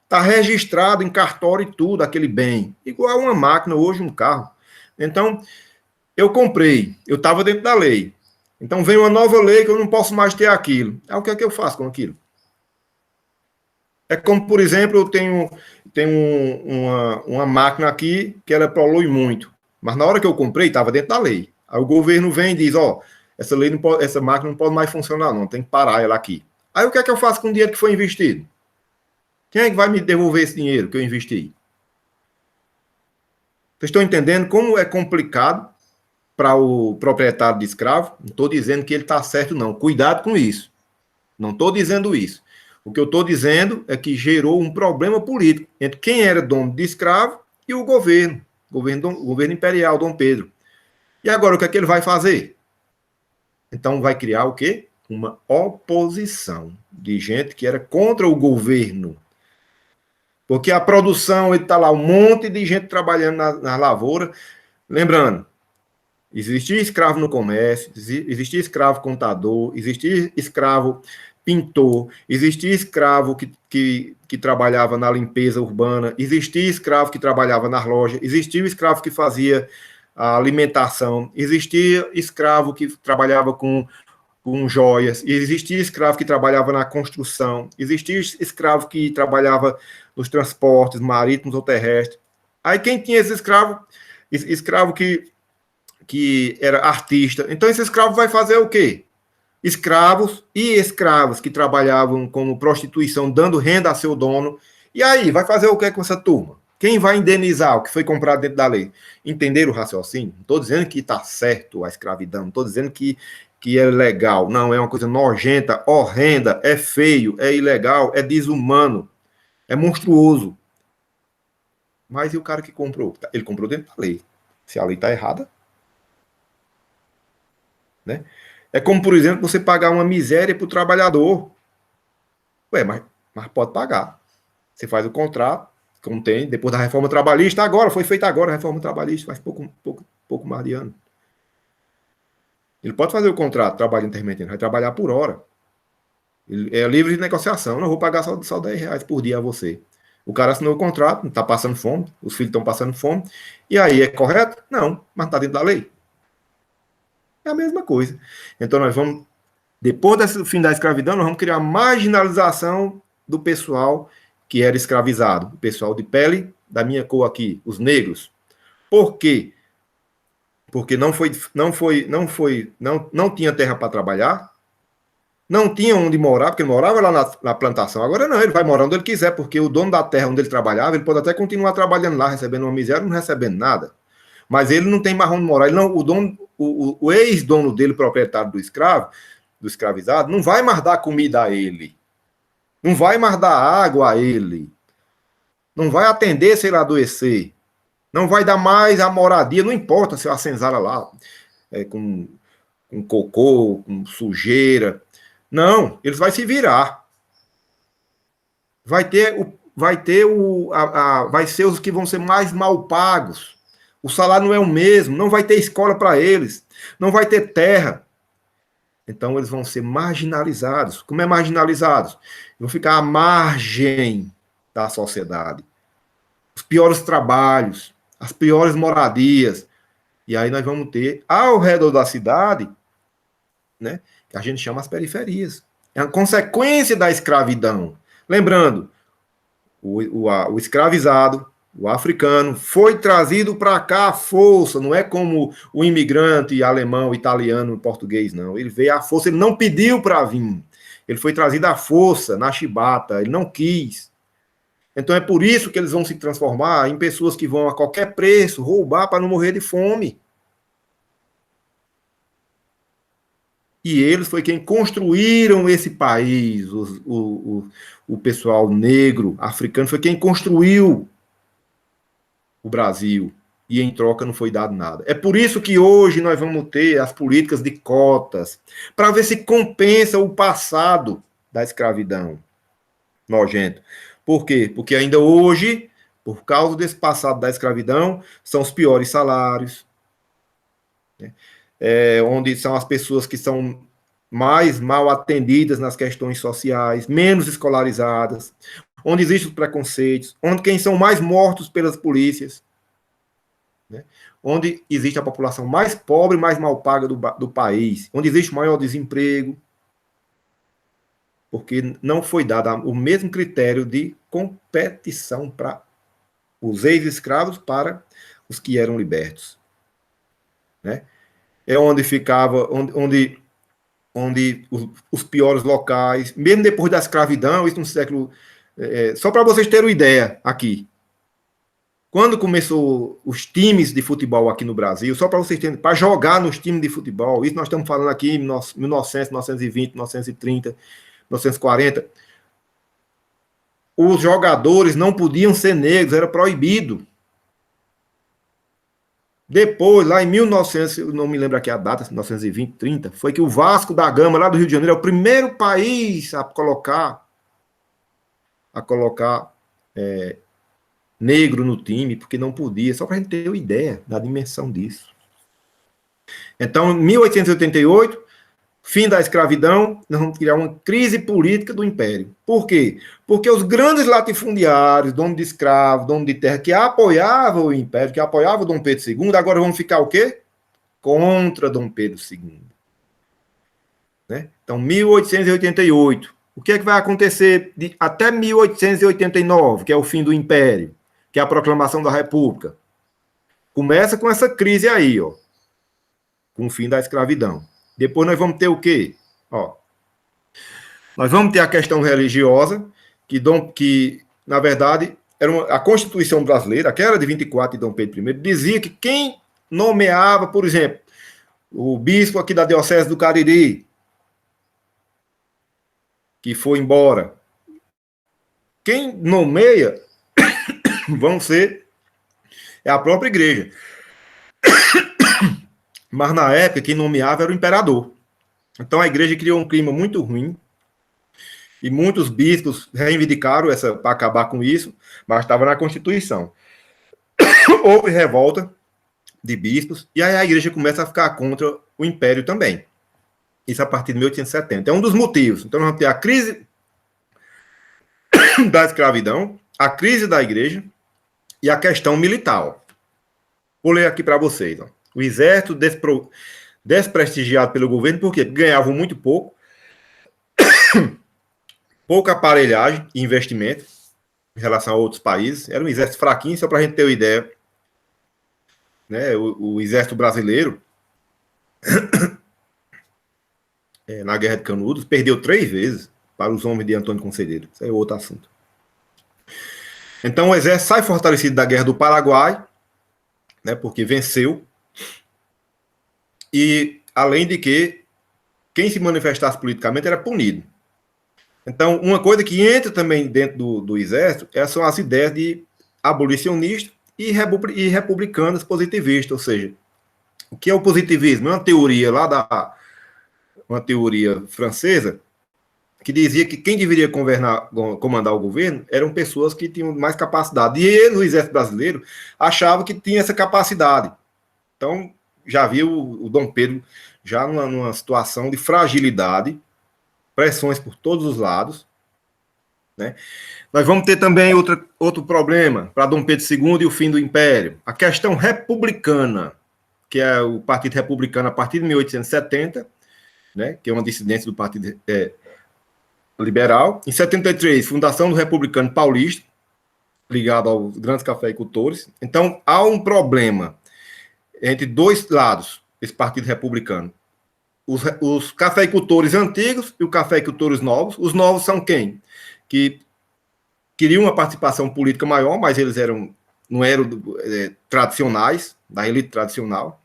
está registrado em cartório e tudo, aquele bem, igual uma máquina hoje, um carro. Então, eu comprei, eu estava dentro da lei. Então, vem uma nova lei que eu não posso mais ter aquilo. Aí, o que é que eu faço com aquilo? É como, por exemplo, eu tenho uma máquina aqui que ela polui muito. Mas na hora que eu comprei, estava dentro da lei. Aí o governo vem e diz, essa lei não pode, essa máquina não pode mais funcionar, não, tem que parar ela aqui. Aí o que é que eu faço com o dinheiro que foi investido? Quem é que vai me devolver esse dinheiro que eu investi? Vocês estão entendendo como é complicado para o proprietário de escravo? Não estou dizendo que ele está certo, não. Cuidado com isso. Não estou dizendo isso. O que eu estou dizendo é que gerou um problema político entre quem era dono de escravo e o governo imperial, Dom Pedro. E agora o que é que ele vai fazer? Então vai criar o quê? Uma oposição de gente que era contra o governo. Porque a produção, ele está lá, um monte de gente trabalhando na lavoura. Lembrando, existia escravo no comércio, existia escravo contador, existia escravo pintor, existia escravo que trabalhava na limpeza urbana, existia escravo que trabalhava nas lojas, existia escravo que fazia a alimentação, existia escravo que trabalhava com joias, existia escravo que trabalhava na construção, existia escravo que trabalhava nos transportes marítimos ou terrestres. Aí quem tinha esse escravo que era artista, então esse escravo vai fazer o quê? Escravos e escravos que trabalhavam como prostituição, dando renda a seu dono. E aí, vai fazer o que com essa turma? Quem vai indenizar o que foi comprado dentro da lei? Entender o raciocínio? Não estou dizendo que está certo a escravidão, não estou dizendo que é legal. Não, é uma coisa nojenta, horrenda, é feio, é ilegal, é desumano, é monstruoso. Mas e o cara que comprou? Ele comprou dentro da lei. Se a lei está errada, né? É como, por exemplo, você pagar uma miséria para o trabalhador. Ué, mas pode pagar. Você faz o contrato, como tem, depois da reforma trabalhista, foi feita agora a reforma trabalhista, faz pouco mais de ano. Ele pode fazer o contrato, trabalho intermitente, vai trabalhar por hora. Ele é livre de negociação, não vou pagar só R$10 por dia a você. O cara assinou o contrato, não está passando fome, os filhos estão passando fome, e aí é correto? Não, mas está dentro da lei. É a mesma coisa. Então nós vamos, depois do fim da escravidão, nós vamos criar marginalização do pessoal que era escravizado, o pessoal de pele da minha cor aqui, os negros. Por quê? Porque não tinha terra para trabalhar, não tinha onde morar, porque ele morava lá na plantação. Agora não, ele vai morar onde ele quiser, porque o dono da terra onde ele trabalhava, ele pode até continuar trabalhando lá, recebendo uma miséria, não recebendo nada. Mas ele não tem mais onde morar. Ele não, o ex-dono dele, proprietário do escravizado, não vai mais dar comida a ele. Não vai mais dar água a ele. Não vai atender se ele adoecer. Não vai dar mais a moradia. Não importa se a senzala lá com cocô, com sujeira. Não, eles vão se virar. Vai ser os que vão ser mais mal pagos. O salário não é o mesmo, não vai ter escola para eles, não vai ter terra. Então eles vão ser marginalizados. Como é marginalizados? Vão ficar à margem da sociedade. Os piores trabalhos, as piores moradias. E aí nós vamos ter ao redor da cidade, né, que a gente chama as periferias. É a consequência da escravidão. Lembrando, o escravizado, o africano, foi trazido para cá à força, não é como o imigrante alemão, italiano, português, não. Ele veio à força, ele não pediu para vir. Ele foi trazido à força, na chibata, ele não quis. Então é por isso que eles vão se transformar em pessoas que vão a qualquer preço roubar para não morrer de fome. E eles foi quem construíram esse país, o pessoal negro, africano, foi quem construiu o Brasil. E em troca não foi dado nada. É por isso que hoje nós vamos ter as políticas de cotas, para ver se compensa o passado da escravidão nojento. Por quê? Porque ainda hoje, por causa desse passado da escravidão, são os piores salários, né? Onde são as pessoas que são mais mal atendidas nas questões sociais, menos escolarizadas, onde existem os preconceitos, onde quem são mais mortos pelas polícias, né? Onde existe a população mais pobre, mais mal paga do país, onde existe o maior desemprego, porque não foi dado o mesmo critério de competição para os ex-escravos para os que eram libertos, né? É onde ficava, onde os piores locais, mesmo depois da escravidão, isso no século... só para vocês terem uma ideia aqui, quando começou os times de futebol aqui no Brasil, só para vocês terem, para jogar nos times de futebol, isso nós estamos falando aqui em 1900, 1920, 1930, 1940, os jogadores não podiam ser negros, era proibido. Depois, lá em 1900, eu não me lembro aqui a data, 1920, 30, foi que o Vasco da Gama, lá do Rio de Janeiro, é o primeiro país a colocar negro no time, porque não podia, só para a gente ter uma ideia da dimensão disso. Então, em 1888, fim da escravidão, nós vamos criar uma crise política do Império. Por quê? Porque os grandes latifundiários, donos de escravos, donos de terra, que apoiavam o Império, que apoiavam Dom Pedro II, agora vão ficar o quê? Contra Dom Pedro II. Né? Então, 1888. O que é que vai acontecer até 1889, que é o fim do Império, que é a proclamação da República? Começa com essa crise aí, ó, com o fim da escravidão. Depois nós vamos ter o quê? Ó, nós vamos ter a questão religiosa, que na verdade, a Constituição brasileira, aquela de 24 de Dom Pedro I, dizia que quem nomeava, por exemplo, o bispo aqui da Diocese do Cariri, que foi embora, quem nomeia é a própria igreja. Mas na época, quem nomeava era o imperador. Então a igreja criou um clima muito ruim, e muitos bispos reivindicaram para acabar com isso, mas estava na Constituição. Houve revolta de bispos, e aí a igreja começa a ficar contra o império também. Isso a partir de 1870. É um dos motivos. Então nós vamos ter a crise da escravidão, a crise da igreja e a questão militar. Vou ler aqui para vocês. Ó. O exército desprestigiado pelo governo, porque ganhavam muito pouco, pouca aparelhagem e investimento em relação a outros países. Era um exército fraquinho, só para a gente ter uma ideia. Né? O exército brasileiro, na Guerra de Canudos, perdeu 3 vezes para os homens de Antônio Conselheiro. Isso é outro assunto. Então o exército sai fortalecido da Guerra do Paraguai, né, porque venceu. E, além de que, quem se manifestasse politicamente era punido. Então, uma coisa que entra também dentro do exército são as ideias de abolicionista e republicanas positivistas. Ou seja, o que é o positivismo? É uma teoria uma teoria francesa, que dizia que quem deveria comandar o governo eram pessoas que tinham mais capacidade. E ele, o exército brasileiro, achava que tinha essa capacidade. Então, já viu o Dom Pedro já numa situação de fragilidade, pressões por todos os lados, né? Nós vamos ter também outro problema para Dom Pedro II e o fim do Império. A questão republicana, que é o Partido Republicano a partir de 1870, né, que é uma dissidência do Partido Liberal. Em 73, fundação do Republicano Paulista, ligado aos grandes cafeicultores. Então, há um problema entre dois lados, esse Partido Republicano. Os cafeicultores antigos e os cafeicultores novos. Os novos são quem? Que queriam uma participação política maior, mas eles não eram tradicionais, da elite tradicional.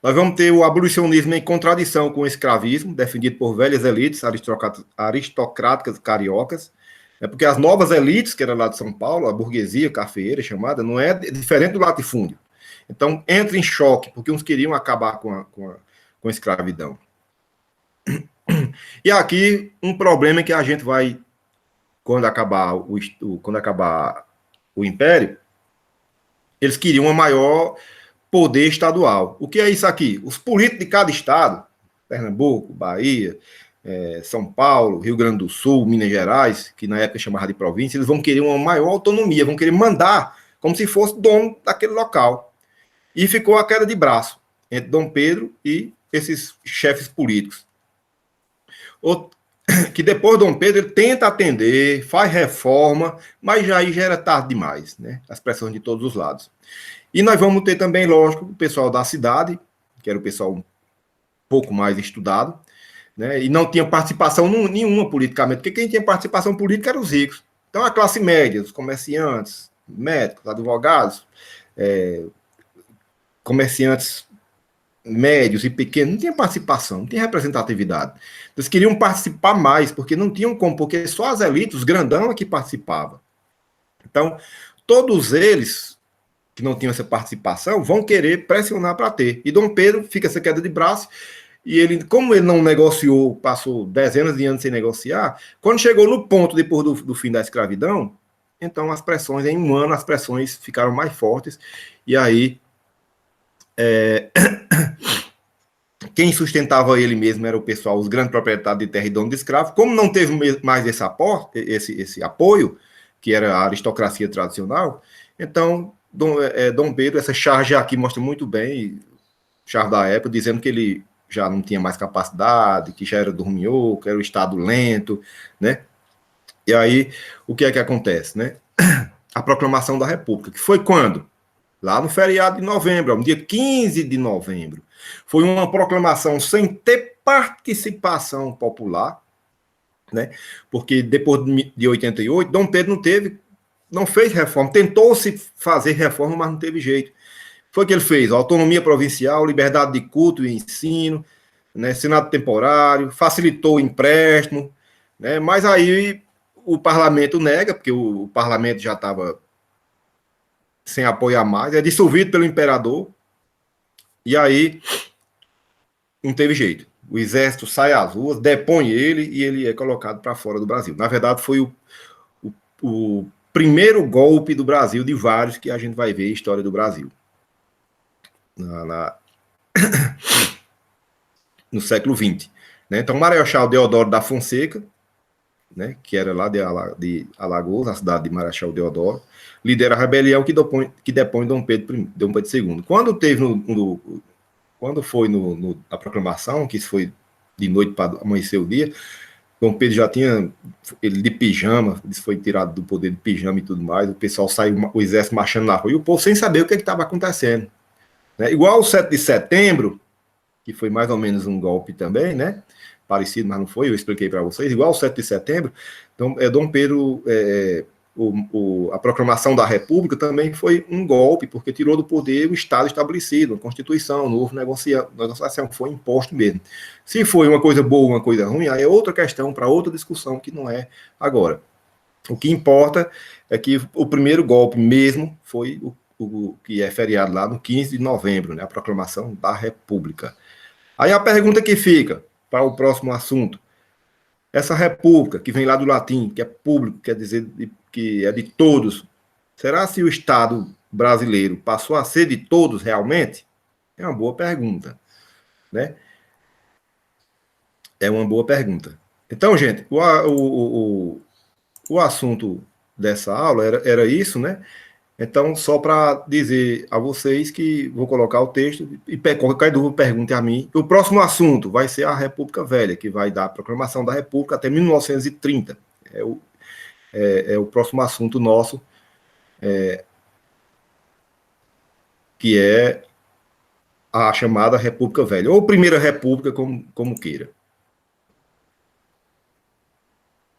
Nós vamos ter o abolicionismo em contradição com o escravismo, defendido por velhas elites aristocráticas cariocas, porque as novas elites, que era lá de São Paulo, a burguesia cafeeira chamada, não é diferente do latifúndio. Então, entra em choque, porque uns queriam acabar com a escravidão. E aqui, um problema que a gente vai, quando acabar o Império, eles queriam uma maior poder estadual. O que é isso aqui? Os políticos de cada estado, Pernambuco, Bahia, São Paulo, Rio Grande do Sul, Minas Gerais, que na época chamava de província, eles vão querer uma maior autonomia, vão querer mandar como se fosse dono daquele local. E ficou a queda de braço entre Dom Pedro e esses chefes políticos. Que depois Dom Pedro ele tenta atender, faz reforma, mas já era tarde demais, né? As pressões de todos os lados. E nós vamos ter também, lógico, o pessoal da cidade, que era o pessoal um pouco mais estudado, né? E não tinha participação nenhuma politicamente, porque quem tinha participação política eram os ricos. Então a classe média, os comerciantes, médicos, advogados, comerciantes médios e pequenos, não tinha participação, não tinha representatividade. Eles queriam participar mais, porque não tinham como, porque só as elites, os grandão, é que participavam. Então, todos eles que não tinham essa participação vão querer pressionar para ter. E Dom Pedro fica essa queda de braço, e ele, como ele não negociou, passou dezenas de anos sem negociar, quando chegou no ponto, depois do fim da escravidão, então as pressões, em um ano, as pressões ficaram mais fortes, e aí quem sustentava ele mesmo era o pessoal, os grandes proprietários de terra e dono de escravo. Como não teve mais esse apoio, que era a aristocracia tradicional, então Dom Pedro, essa charge aqui mostra muito bem, charge da época, dizendo que ele já não tinha mais capacidade, que já era dorminhoco, que era o estado lento, né? E aí, o que é que acontece, né? A proclamação da República, que foi quando? Lá no feriado de novembro, no dia 15 de novembro. Foi uma proclamação sem ter participação popular, né? Porque depois de 88, Dom Pedro não fez reforma, tentou-se fazer reforma, mas não teve jeito. Foi o que ele fez: autonomia provincial, liberdade de culto e ensino, né? Senado temporário, facilitou o empréstimo, né? Mas aí o parlamento nega, porque o parlamento já estava sem apoiar mais, é dissolvido pelo imperador, e aí não teve jeito. O exército sai às ruas, depõe ele e ele é colocado para fora do Brasil. Na verdade, foi o primeiro golpe do Brasil, de vários que a gente vai ver a história do Brasil. No século XX. Né? Então, Marechal Deodoro da Fonseca, né, que era lá de Alagoas, a cidade de Marechal Deodoro, lidera a rebelião que depõe Dom Pedro II. Quando foi a proclamação, que isso foi de noite para amanhecer o dia, Dom Pedro já tinha ele de pijama, isso foi tirado do poder de pijama e tudo mais, o pessoal saiu, o exército marchando na rua, e o povo sem saber o que estava acontecendo. Né? Igual o 7 de setembro, que foi mais ou menos um golpe também, né? Parecido, mas não foi, eu expliquei para vocês, igual o 7 de setembro, então Dom Pedro, a proclamação da República também foi um golpe, porque tirou do poder o Estado estabelecido, a Constituição, o novo negociação, foi imposto mesmo. Se foi uma coisa boa, uma coisa ruim, aí é outra questão, para outra discussão, que não é agora. O que importa é que o primeiro golpe mesmo foi o que é feriado lá no 15 de novembro, né, a proclamação da República. Aí a pergunta que fica para o próximo assunto: Essa república, que vem lá do latim, que é público, quer dizer que é de todos, será se o Estado brasileiro passou a ser de todos realmente? É uma boa pergunta, né? É uma boa pergunta. Então, gente, o assunto dessa aula era isso, né? Então, só para dizer a vocês que vou colocar o texto e qualquer dúvida pergunte a mim. O próximo assunto vai ser a República Velha, que vai dar a proclamação da República até 1930. É o próximo assunto nosso, que é a chamada República Velha, ou Primeira República, como queira.